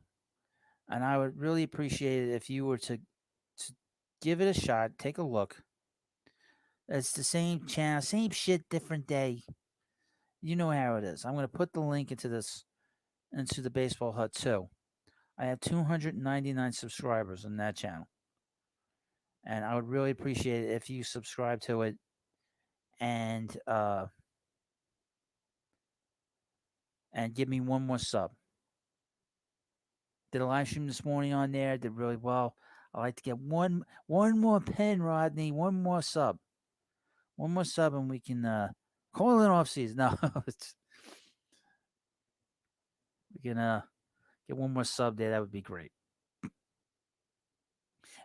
And I would really appreciate it if you were to give it a shot, take a look. It's the same channel, same shit, different day. You know how it is. I'm going to put the link into the Baseball Hut 2. I have 299 subscribers on that channel. And I would really appreciate it if you subscribe to it and give me one more sub. Did a live stream this morning on there. Did really well. I like to get one more pin, Rodney. One more sub. One more sub, and we can call it off season. No, we can get one more sub there. That would be great.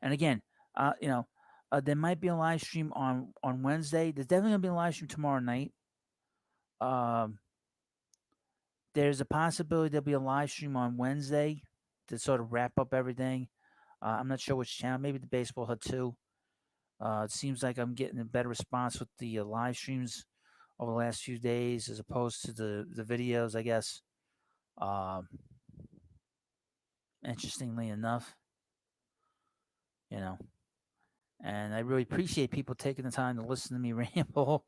And again, there might be a live stream on Wednesday. There's definitely gonna be a live stream tomorrow night. Um, there's a possibility there'll be a live stream on Wednesday to sort of wrap up everything. I'm not sure which channel. Maybe the Baseball Hut 2. It seems like I'm getting a better response with the live streams over the last few days as opposed to the videos, I guess. Um, Interestingly enough, you know, and I really appreciate people taking the time to listen to me ramble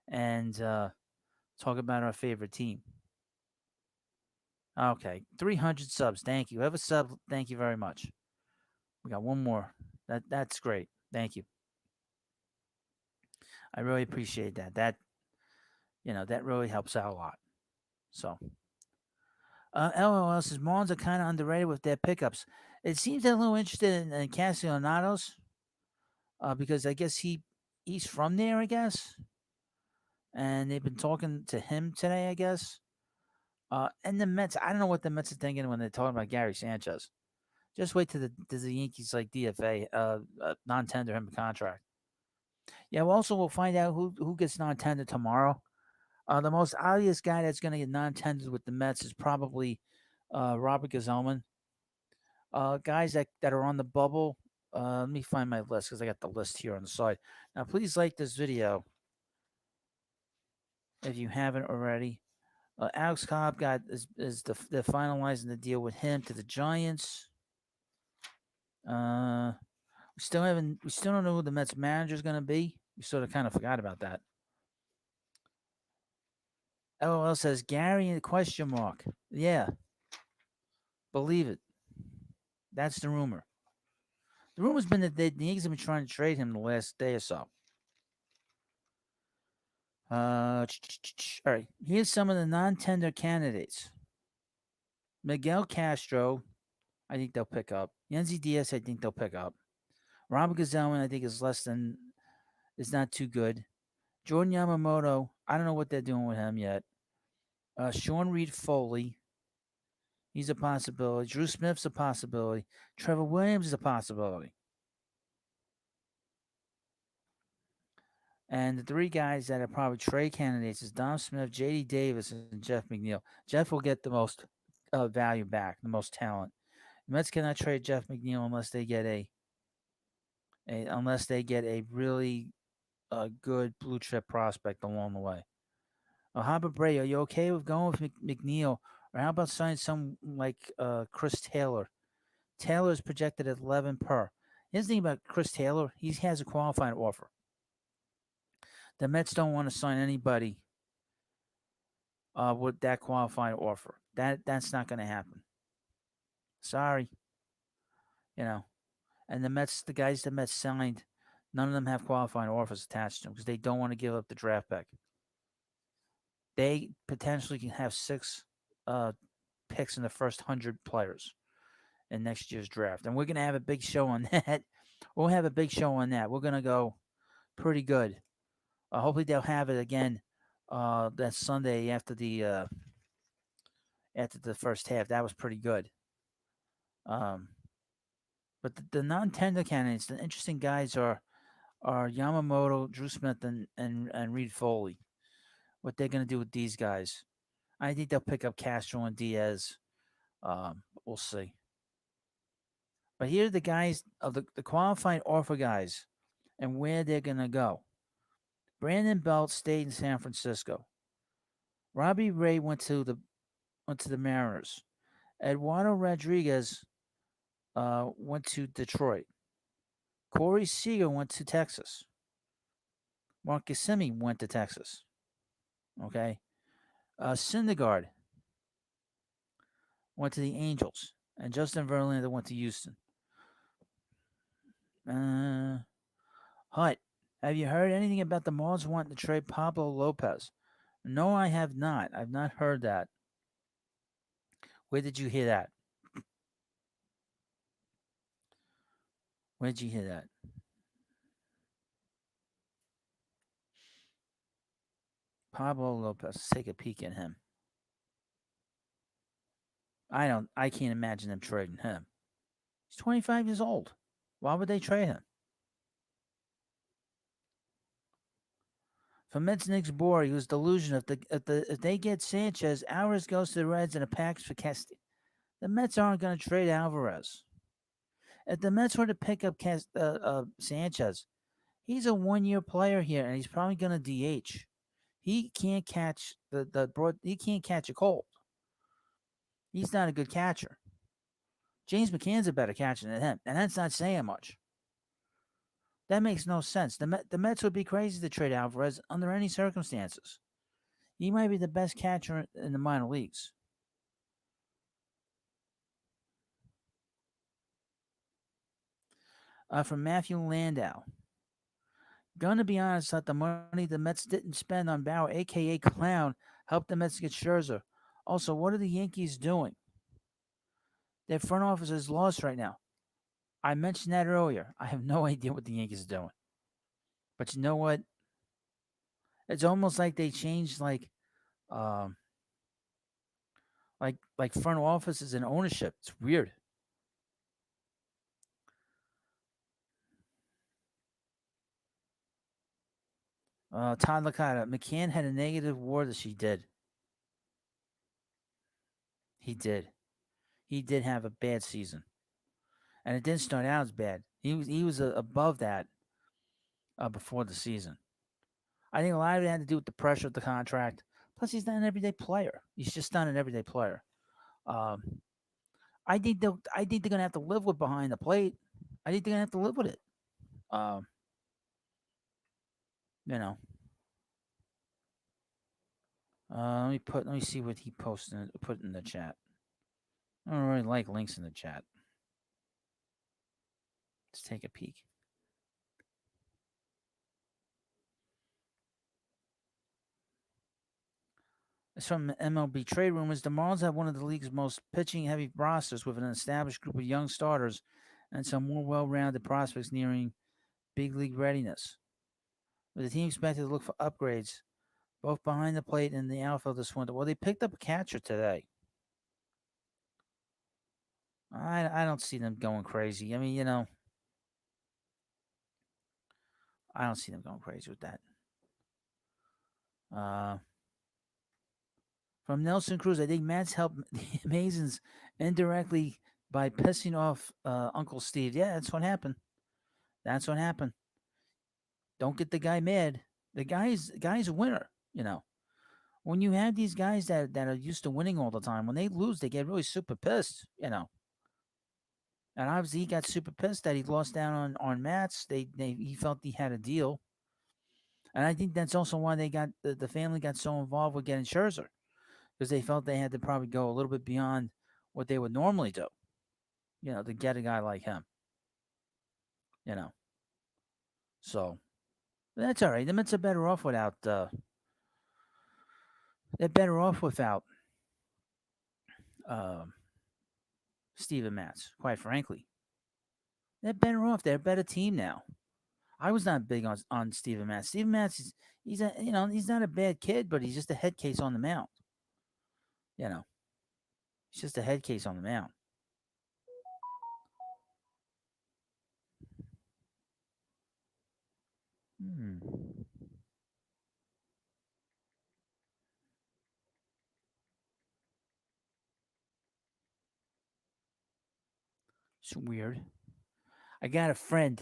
and talk about our favorite team. Okay, 300 subs. Thank you. Whoever sub, thank you very much. We got one more. That's great. Thank you. I really appreciate that. That really helps out a lot. So, LOL says Marlins are kind of underrated with their pickups. It seems they're a little interested in Castellanos because I guess he's from there. I guess and they've been talking to him today, I guess. And the Mets, I don't know what the Mets are thinking when they're talking about Gary Sanchez. Just wait till the Yankees like DFA, non-tender him a contract. Yeah. Well, also we'll find out who gets non-tender tomorrow. The most obvious guy that's going to get non-tendered with the Mets is probably Robert Gazelman. Guys that are on the bubble. Let me find my list because I got the list here on the side. Now, please like this video if you haven't already. Alex Cobb they're finalizing the deal with him to the Giants. We still don't know who the Mets manager is going to be. We sort of kind of forgot about that. LOL says Gary in question mark. Yeah, believe it. That's the rumor. The rumor's been that the Yankees have been trying to trade him the last day or so. All right. Here's some of the non-tender candidates. Miguel Castro, I think they'll pick up. Yenzi Diaz, I think they'll pick up. Robert Gazelman, I think is not too good. Jordan Yamamoto, I don't know what they're doing with him yet. Sean Reed Foley, he's a possibility. Drew Smith's a possibility. Trevor Williams is a possibility. And the three guys that are probably trade candidates is Dom Smith, J.D. Davis, and Jeff McNeil. Jeff will get the most value back, the most talent. The Mets cannot trade Jeff McNeil unless they get a really good blue chip prospect along the way. Harbor Bray, are you okay with going with McNeil, or how about signing some like Chris Taylor? Taylor is projected at 11 per. Here's the thing about Chris Taylor: he has a qualifying offer. The Mets don't want to sign anybody with that qualifying offer. That's not going to happen. Sorry, you know. And the guys the Mets signed, none of them have qualifying offers attached to them because they don't want to give up the draft pick. They potentially can have 6 uh, picks in the first 100 players in next year's draft, and we're going to have a big show on that. We'll have a big show on that. We're going to go pretty good. Hopefully, they'll have it again that Sunday after the first half. That was pretty good. Um, but the non-tender candidates, the interesting guys are Yamamoto, Drew Smith, and Reed Foley. What they're going to do with these guys? I think they'll pick up Castro and Diaz. We'll see. But here are the guys of the qualifying offer guys and where they're going to go. Brandon Belt stayed in San Francisco. Robbie Ray went to the Mariners. Eduardo Rodriguez went to Detroit. Corey Seager went to Texas. Mark Kissimmee went to Texas. Okay. Syndergaard went to the Angels. And Justin Verlander went to Houston. Hut, have you heard anything about the Marlins wanting to trade Pablo Lopez? No, I have not. I've not heard that. Where did you hear that? Where did you hear that? Pablo Lopez. Let's take a peek at him. I can't imagine them trading him. He's 25 years old. Why would they trade him? For Mets Nick's Bory, who's delusion if they get Sanchez, Alvarez goes to the Reds and a package for Castillo. The Mets aren't going to trade Alvarez. If the Mets were to pick up Sanchez, he's a 1-year player here, and he's probably going to DH. He can't catch he can't catch a cold. He's not a good catcher. James McCann's a better catcher than him, and that's not saying much. That makes no sense. The Mets would be crazy to trade Alvarez under any circumstances. He might be the best catcher in the minor leagues. From Matthew Landau. Gonna be honest, that the money the Mets didn't spend on Bauer, a.k.a. Clown, helped the Mets get Scherzer. Also, what are the Yankees doing? Their front office is lost right now. I mentioned that earlier. I have no idea what the Yankees are doing. But you know what? It's almost like they changed um like front offices and ownership. It's weird. Todd Licata, McCann had a negative WAR that she did. He did. He did have a bad season, and it didn't start out as bad. He was above that before the season. I think a lot of it had to do with the pressure of the contract. Plus, he's not an everyday player. He's just not an everyday player. Um, I think they're gonna have to live with behind the plate. I think they're gonna have to live with it. Um, you know. Let me see what he posted put in the chat. I don't really like links in the chat. Let's take a peek. It's from MLB Trade Rumors. The Marlins have one of the league's most pitching heavy rosters with an established group of young starters and some more well rounded prospects nearing big league readiness. With the team expected to look for upgrades both behind the plate and in the outfield this winter. Well, they picked up a catcher today. I don't see them going crazy. I mean, I don't see them going crazy with that. Uh, from Nelson Cruz, I think Matt's helped the Amazons indirectly by pissing off Uncle Steve. Yeah, that's what happened. That's what happened. Don't get the guy mad. The guy's a winner. When you have these guys that are used to winning all the time, when they lose, they get really super pissed. And obviously he got super pissed that he lost down on Mats. He felt he had a deal, and I think that's also why the family got so involved with getting Scherzer because they felt they had to probably go a little bit beyond what they would normally do. To get a guy like him. You know, so that's all right. The Mets are better off without. They're better off without um, Steven Matz. Quite frankly, they're better off. They're a better team now. I was not big on Steven Matz. Steven Matz is he's not a bad kid, but he's just a head case on the mound. You know, he's just a head case on the mound. Hmm. It's weird. I got a friend,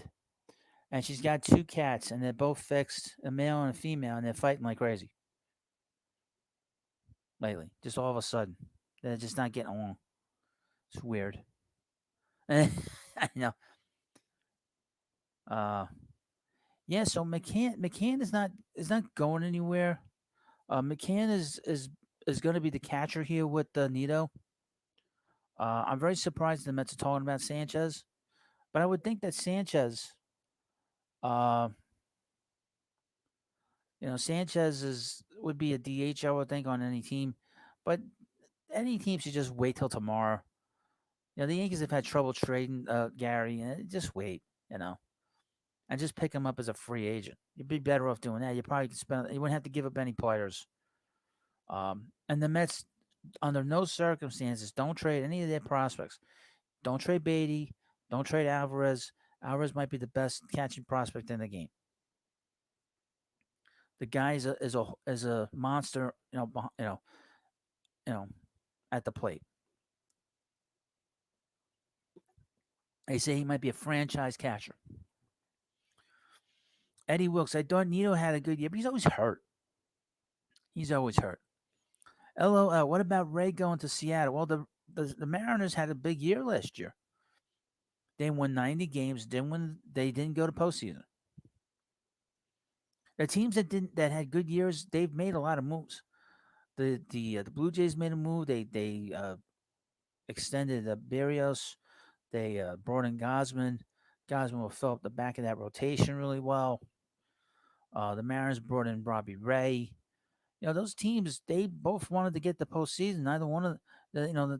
and she's got two cats, and they're both fixed, a male and a female, and they're fighting like crazy lately. Just all of a sudden, they're just not getting along. It's weird. I know. Uh, yeah. So McCann is not going anywhere. McCann is going to be the catcher here with Nito. I'm very surprised the Mets are talking about Sanchez, but I would think that uh, Sanchez would be a DH. I would think on any team, but any team should just wait till tomorrow. The Yankees have had trouble trading Gary, and just wait. You know, and just pick him up as a free agent. You'd be better off doing that. You probably could spend. You wouldn't have to give up any players. And the Mets, under no circumstances, don't trade any of their prospects. Don't trade Beatty. Don't trade Alvarez. Alvarez might be the best catching prospect in the game. The guy is a monster. You know, at the plate. They say he might be a franchise catcher. Eddie Wilkes. I thought Nito had a good year, but he's always hurt. He's always hurt. LOL. What about Ray going to Seattle? Well, the Mariners had a big year last year. They won 90 games. They didn't go to postseason. The teams that had good years, they've made a lot of moves. The Blue Jays made a move. They extended Barrios. They brought in Gosman. Gosman will fill up the back of that rotation really well. The Mariners brought in Robbie Ray. Those teams, they both wanted to get the postseason. Neither one of the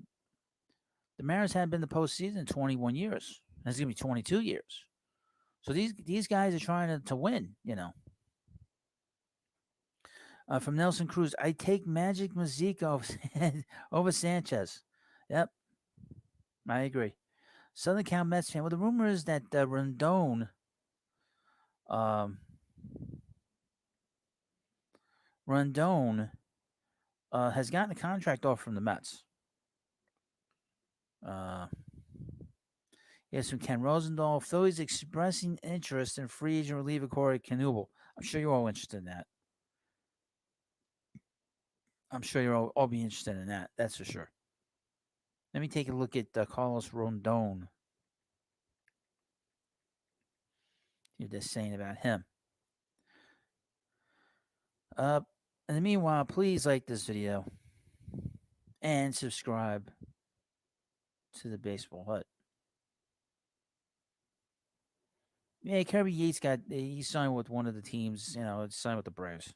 Mariners hadn't been to the postseason in 21 years. It's gonna be 22 years. So these guys are trying to win. From Nelson Cruz, I take Magic Mazika over, over Sanchez. Yep, I agree. Southern Cal Mets fan. Well, the rumor is that um, Rondon has gotten a contract offer from the Mets. Uh, yes, from Ken Rosendahl. Phillies expressing interest in free agent reliever Corey Knebel. I'm sure you're all interested in that. I'm sure you're all be interested in that. That's for sure. Let me take a look at Carlos Rondon. See what they're saying about him. Uh, in the meanwhile, please like this video and subscribe to the Baseball Hut. Yeah, Kirby Yates he signed with one of the teams. Signed with the Braves.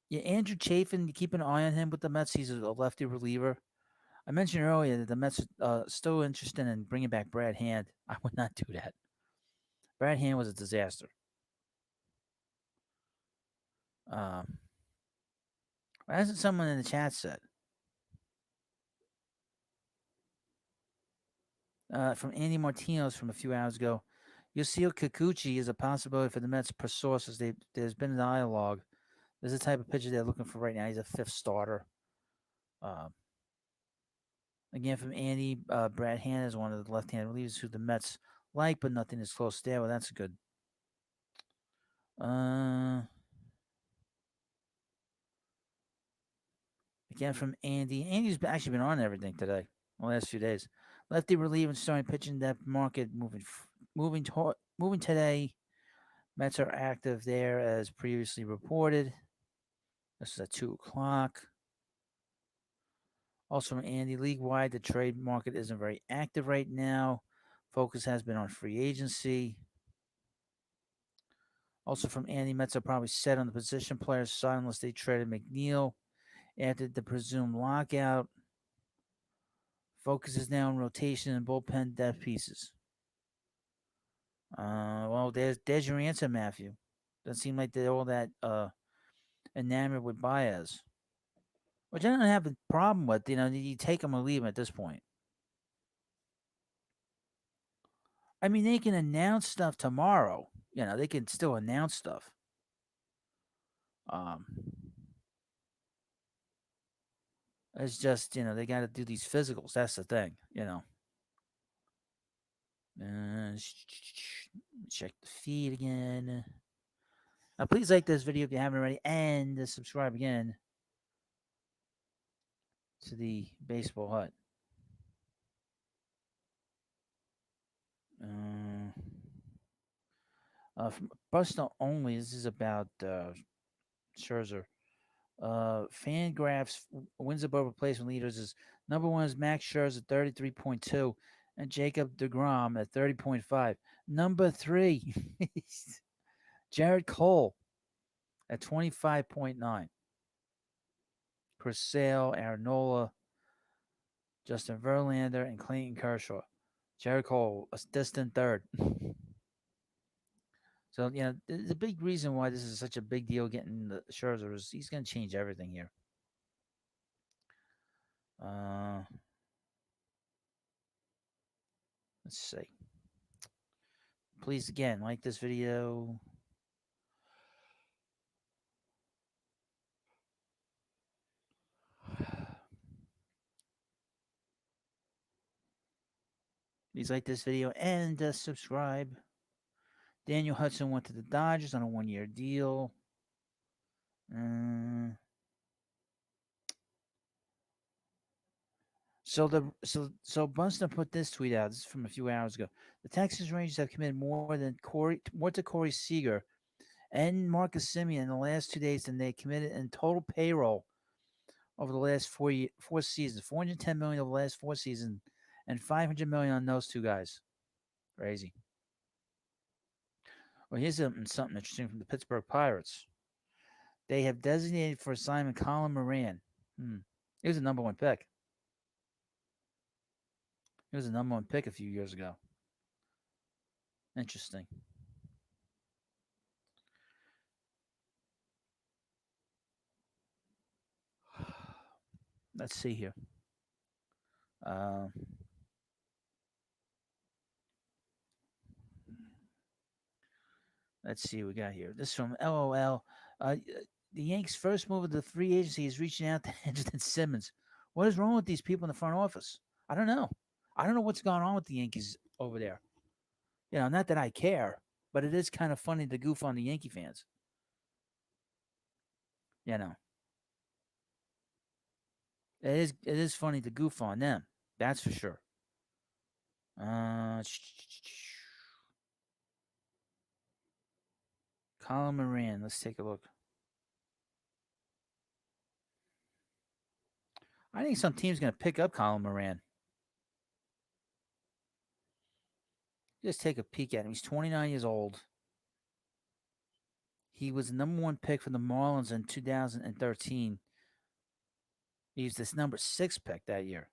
Yeah, Andrew Chafin, keep an eye on him with the Mets. He's a lefty reliever. I mentioned earlier that the Mets still interested in bringing back Brad Hand. I would not do that. Brad Hand was a disaster. Why hasn't someone in the chat said? From Andy Martinez from a few hours ago, Yasiel Kikuchi is a possibility for the Mets per sources. There's been a dialogue. There's a type of pitcher they're looking for right now. He's a fifth starter. Uh, Again, from Andy, Brad Hand is one of the left-handed relievers who the Mets like, but nothing is close there. Well, that's good. Again, from Andy. Andy's actually been on everything today, the last few days. Lefty reliever and starting pitching depth market moving today. Mets are active there as previously reported. This is at 2:00. Also from Andy, league-wide, the trade market isn't very active right now. Focus has been on free agency. Also from Andy, Mets are probably set on the position players side unless they traded McNeil after the presumed lockout. Focus is now on rotation and bullpen depth pieces. Well, there's your answer, Matthew. Doesn't seem like they're all that enamored with Baez, which I don't have a problem with. You take them or leave them at this point. I mean, they can announce stuff tomorrow. They can still announce stuff. Um, it's just they got to do these physicals. That's the thing. Check the feed again. Now, please like this video if you haven't already, and subscribe again to the Baseball Hut. From Buster Only, this is about Scherzer. Fangraphs wins above replacement leaders is number one is Max Scherzer 33.2 and Jacob DeGrom at 30.5. Number three, Jared Cole at 25.9. Purcell, Aaron Justin Verlander, and Clayton Kershaw. Jared Cole, a distant third. So, the big reason why this is such a big deal getting the Scherzer is he's going to change everything here. Let's see. Please, again, like this video. Please like this video and subscribe. Daniel Hudson went to the Dodgers on a 1-year deal. So Bunston put this tweet out. This is from a few hours ago. The Texas Rangers have committed more to Corey Seager and Marcus Semien in the last 2 days than they committed in total payroll over the last four seasons. $410 million over the last 4 seasons, and $500 million on those two guys. Crazy. Well, here's something interesting from the Pittsburgh Pirates. They have designated for assignment Colin Moran. He was the number one pick. He was the number one pick a few years ago. Interesting. Let's see here. Uh, let's see what we got here. This is from LOL. The Yanks' first move of the free agency is reaching out to Andrelton Simmons. What is wrong with these people in the front office? I don't know. I don't know what's going on with the Yankees over there. Not that I care, but it is kind of funny to goof on the Yankee fans. You know, it is funny to goof on them. That's for sure. Uh, Colin Moran. Let's take a look. I think some team's going to pick up Colin Moran. Just take a peek at him. He's 29 years old. He was the number one pick for the Marlins in 2013. He was this number six pick that year.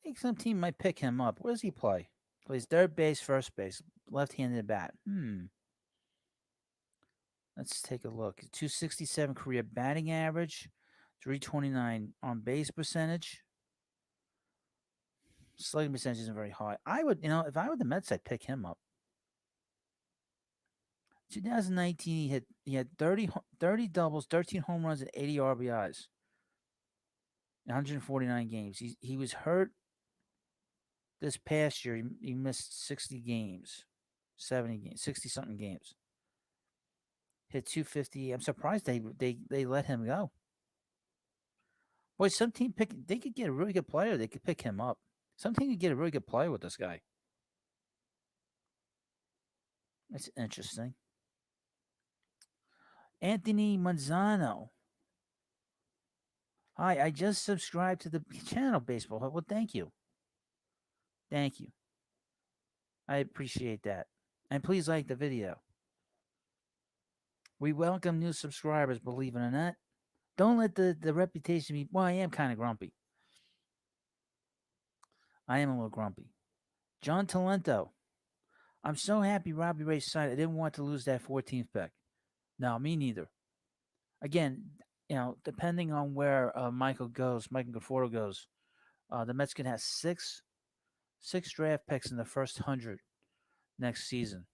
I think some team might pick him up. Where does he play? Plays third base, first base, left-handed bat. Let's take a look. 267 career batting average, 329 on base percentage. Slugging percentage isn't very high. I would, if I were the Mets, I'd pick him up. 2019, he had 30 doubles, 13 home runs, and 80 RBIs. 149 games. He was hurt this past year. He missed 60 games, 70 games, 60 something games. Hit 250. I'm surprised they let him go. Boy, some team they could get a really good player. They could pick him up. Some team could get a really good player with this guy. That's interesting. Anthony Manzano. Hi, I just subscribed to the channel, Baseball Hub. Well, thank you. Thank you. I appreciate that. And please like the video. We welcome new subscribers, believe it or not. Don't let the reputation be. Well, I am kind of grumpy. I am a little grumpy. John Talento. I'm so happy Robbie Ray signed. I didn't want to lose that 14th pick. No, me neither. Again, depending on where Michael Conforto goes, the Mets can have six draft picks in the first 100 next season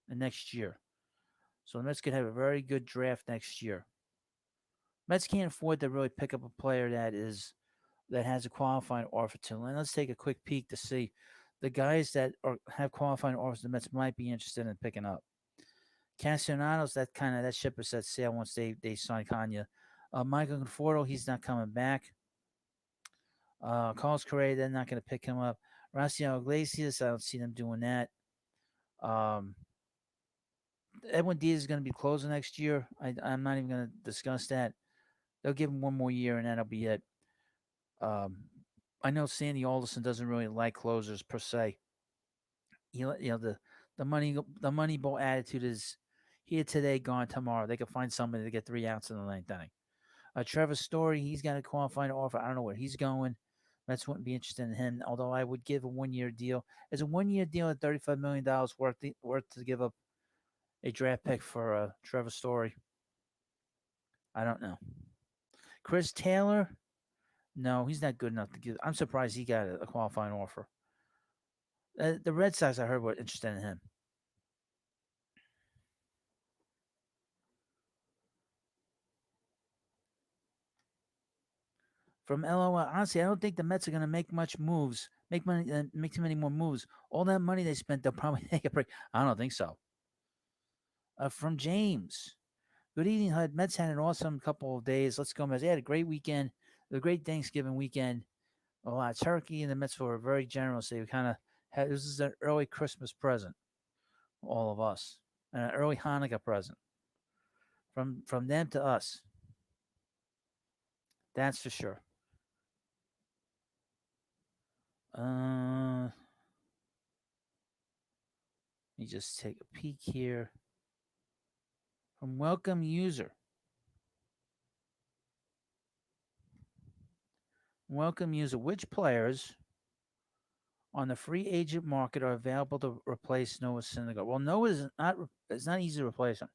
and next year. So the Mets could have a very good draft next year. Mets can't afford to really pick up a player that has a qualifying offer to. And let's take a quick peek to see the guys that have qualifying offers the Mets might be interested in picking up. Castellanos, that ship has set sail once they sign Kanya. Michael Conforto, he's not coming back. Carlos Correa, they're not going to pick him up. Raciel Iglesias, I don't see them doing that. Edwin Diaz is going to be closing next year. I'm not even going to discuss that. They'll give him one more year, and that'll be it. I know Sandy Alderson doesn't really like closers per se. The Moneyball attitude is here today, gone tomorrow. They could find somebody to get 3 outs in the ninth inning. Trevor Story, he's got a qualifying offer. I don't know where he's going. Mets wouldn't be interested in him, although I would give a 1-year deal. Is a 1-year deal at $35 million worth to give up a draft pick for Trevor Story? I don't know. Chris Taylor, no, he's not good enough to give. I'm surprised he got a qualifying offer. The Red Sox, I heard, were interested in him. From LOL, honestly, I don't think the Mets are going to make make too many more moves. All that money they spent, they'll probably take a break. I don't think so. From James, good evening, HUD. Mets had an awesome couple of days. Let's go, Mets. They had a great weekend, a great Thanksgiving weekend. A lot of turkey, and the Mets were very generous. They kind of had this is an early Christmas present, all of us, and an early Hanukkah present from them to us. That's for sure. Let me just take a peek here. From Welcome User. Welcome User. Which players on the free agent market are available to replace Noah Syndergaard? Well, Noah is not. It's not easy to replace him.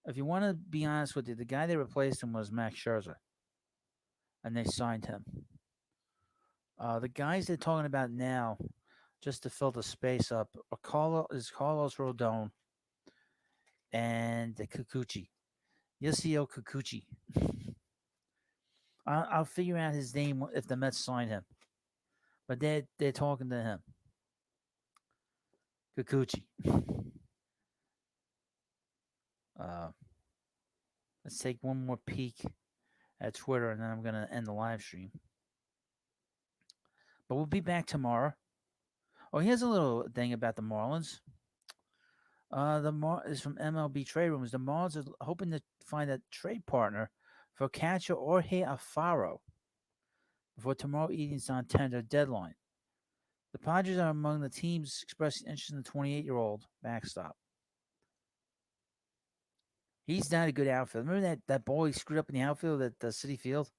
If you want to be honest with you, the guy they replaced him was Max Scherzer, and they signed him. The guys they're talking about now, just to fill the space up, is Carlos Rodon and the Kikuchi. Yusio Kikuchi. I'll figure out his name if the Mets sign him. But they're talking to him. Kikuchi. Uh, let's take one more peek at Twitter, and then I'm gonna end the live stream. But we'll be back tomorrow. Oh, here's a little thing about the Marlins. Is from MLB Trade Rumors. The Marlins are hoping to find a trade partner for catcher Jorge Alfaro before tomorrow evening's on tender deadline. The Padres are among the teams expressing interest in the 28-year-old backstop. He's not a good outfield. Remember that ball he screwed up in the outfield at the City Field?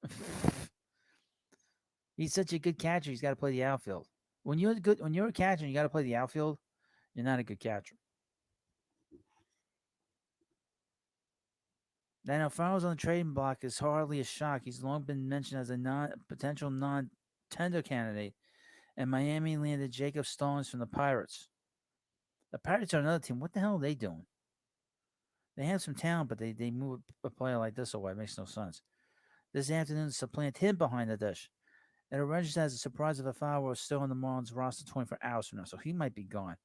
He's such a good catcher. He's got to play the outfield. When you're a catcher and you got to play the outfield, you're not a good catcher. That Alfaro's on the trading block is hardly a shock. He's long been mentioned as a potential non-tender candidate, and Miami landed Jacob Stallings from the Pirates. The Pirates are another team. What the hell are they doing? They have some talent, but they move a player like this away. It makes no sense. This afternoon, supplant him behind the dish. It registers as a surprise if Alfaro was still on the Marlins roster 24 hours from now, so he might be gone.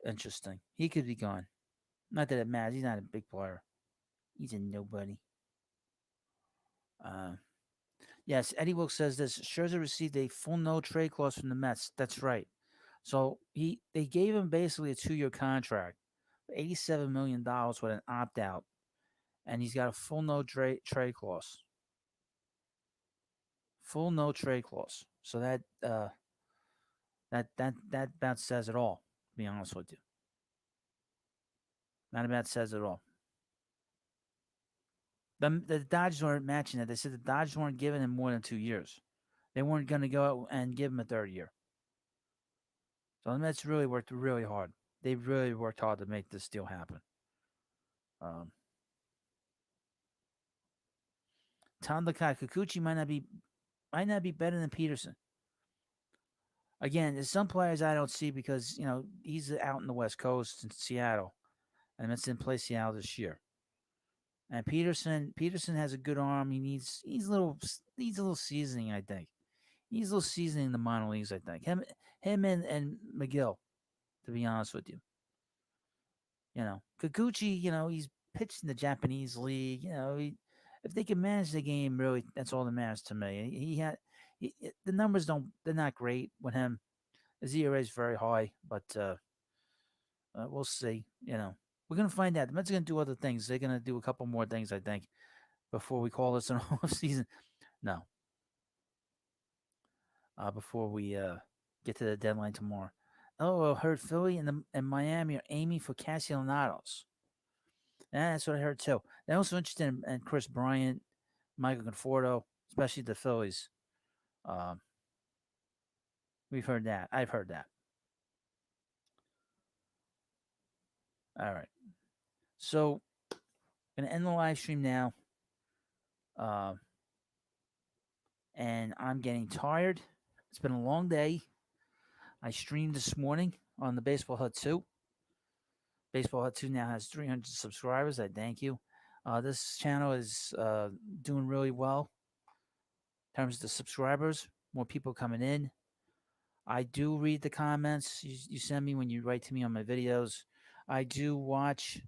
Interesting. He could be gone. Not that it matters. He's not a big player. He's a nobody. Uh, yes, Eddie Wilkes says this. Scherzer received a full no trade clause from the Mets. That's right. So they gave him basically a 2-year contract, $87 million with an opt out, and he's got a full no trade clause. Full no trade clause. So that about says it all. To be honest with you, not about says it all. The Dodgers weren't matching that. They said the Dodgers weren't giving him more than 2 years. They weren't going to go out and give him a third year. So the Mets really worked really hard. They really worked hard to make this deal happen. Tom Lakai, Kikuchi might not be better than Peterson. Again, there's some players I don't see because he's out in the West Coast in Seattle, and the Mets didn't play Seattle this year. And Peterson has a good arm. Needs a little seasoning, I think. He needs a little seasoning in the minor leagues, I think. Him and McGill, to be honest with you. Kikuchi, he's pitched in the Japanese league. If they can manage the game, really, that's all that matters to me. The numbers they're not great with him. His ERA is very high, but we'll see. We're gonna find out. The Mets are gonna do other things. They're gonna do a couple more things, I think, before we call this an off season. No. Before we get to the deadline tomorrow. Oh, I heard Philly and Miami are aiming for Castellanos. That's what I heard too. They're also interested in Chris Bryant, Michael Conforto, especially the Phillies. We've heard that. I've heard that. All right. So, going to end the live stream now. And I'm getting tired. It's been a long day. I streamed this morning on the Baseball Hut 2. Baseball Hut 2 now has 300 subscribers. I thank you. This channel is doing really well in terms of the subscribers. More people coming in. I do read the comments you send me when you write to me on my videos. I do watch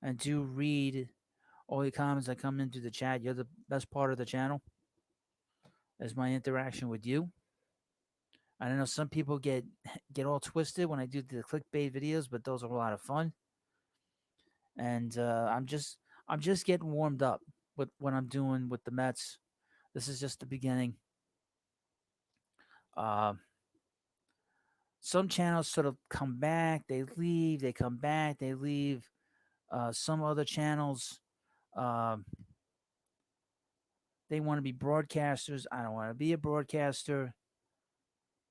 and do read all the comments that come into the chat. You're the best part of the channel. Is my interaction with you. I don't know, some people get all twisted when I do the clickbait videos, but those are a lot of fun. And I'm just getting warmed up with what I'm doing with the Mets. This is just the beginning. Some channels sort of come back, they leave, they come back, they leave. Some other channels, they want to be broadcasters. I don't want to be a broadcaster.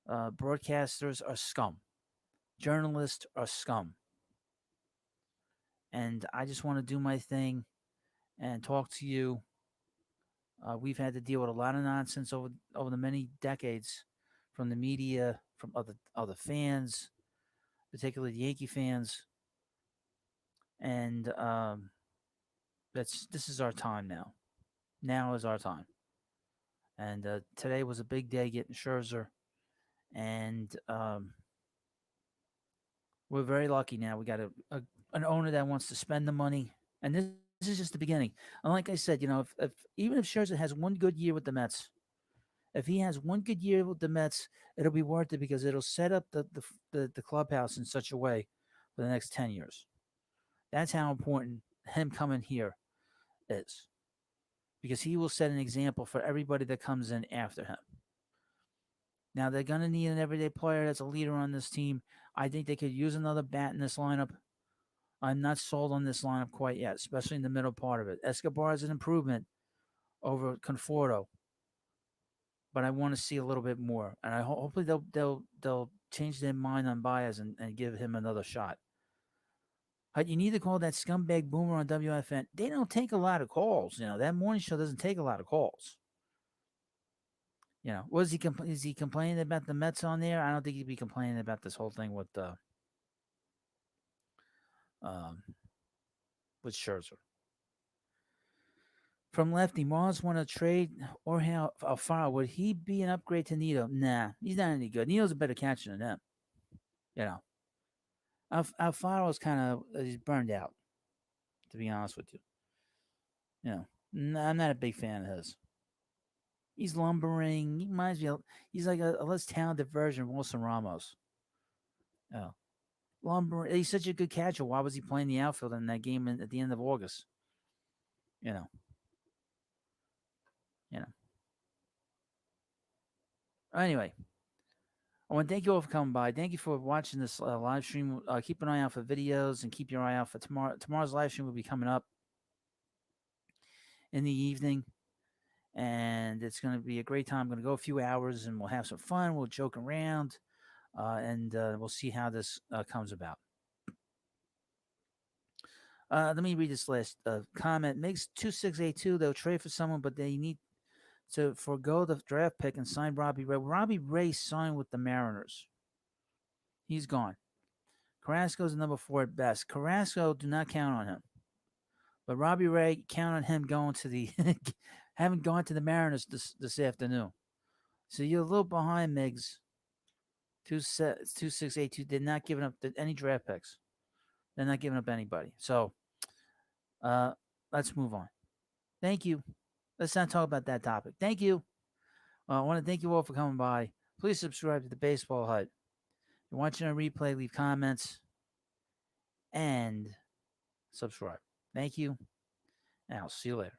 Broadcasters are scum. journalists are scum. And I just want to do my thing and talk to you. We've had to deal with a lot of nonsense over the many decades from the media, from other fans, particularly the Yankee fans, and this is our time now. Now is our time. And today was a big day getting Scherzer, and we're very lucky now. We got an owner that wants to spend the money, and this is just the beginning. And like I said, if even if Scherzer has one good year with the Mets, if he has one good year with the Mets, it'll be worth it because it'll set up the clubhouse in such a way for the next 10 years. That's how important him coming here is, because he will set an example for everybody that comes in after him. Now they're gonna need an everyday player that's a leader on this team. I think they could use another bat in this lineup. I'm not sold on this lineup quite yet, especially in the middle part of it. Escobar is an improvement over Conforto, but I want to see a little bit more. And hopefully they'll change their mind on Baez and give him another shot. But you need to call that scumbag Boomer on WFN. They don't take a lot of calls. That morning show doesn't take a lot of calls. Was he is he complaining about the Mets on there? I don't think he'd be complaining about this whole thing um, with Scherzer. From Lefty, Mars want to trade or Alfaro. Would he be an upgrade to Nito? Nah, he's not any good. Nito's a better catcher than them. You know, Alfaro's kind of he's burned out. To be honest with you, I'm not a big fan of his. He's lumbering. He reminds me of, he's like a less talented version of Wilson Ramos. Oh, lumbering. He's such a good catcher. Why was he playing the outfield in that game at the end of August? You know, you know. Anyway, I want to thank you all for coming by. Thank you for watching this live stream. Keep an eye out for videos and keep your eye out for tomorrow. Tomorrow's live stream will be coming up in the evening, and it's going to be a great time. I'm going to go a few hours, and we'll have some fun. We'll joke around, and we'll see how this comes about. Let me read this last comment. Makes 2682. They'll trade for someone, but they need to forego the draft pick and sign Robbie Ray. Robbie Ray signed with the Mariners. He's gone. Carrasco's number 4 at best. Carrasco, do not count on him. But Robbie Ray, count on him going to the haven't gone to the Mariners this afternoon. So you're a little behind, Migs. 2682. They're not giving up any draft picks. They're not giving up anybody. So let's move on. Thank you. Let's not talk about that topic. Thank you. I want to thank you all for coming by. Please subscribe to the Baseball Hut. If you're watching a replay, leave comments and subscribe. Thank you, and I'll see you later.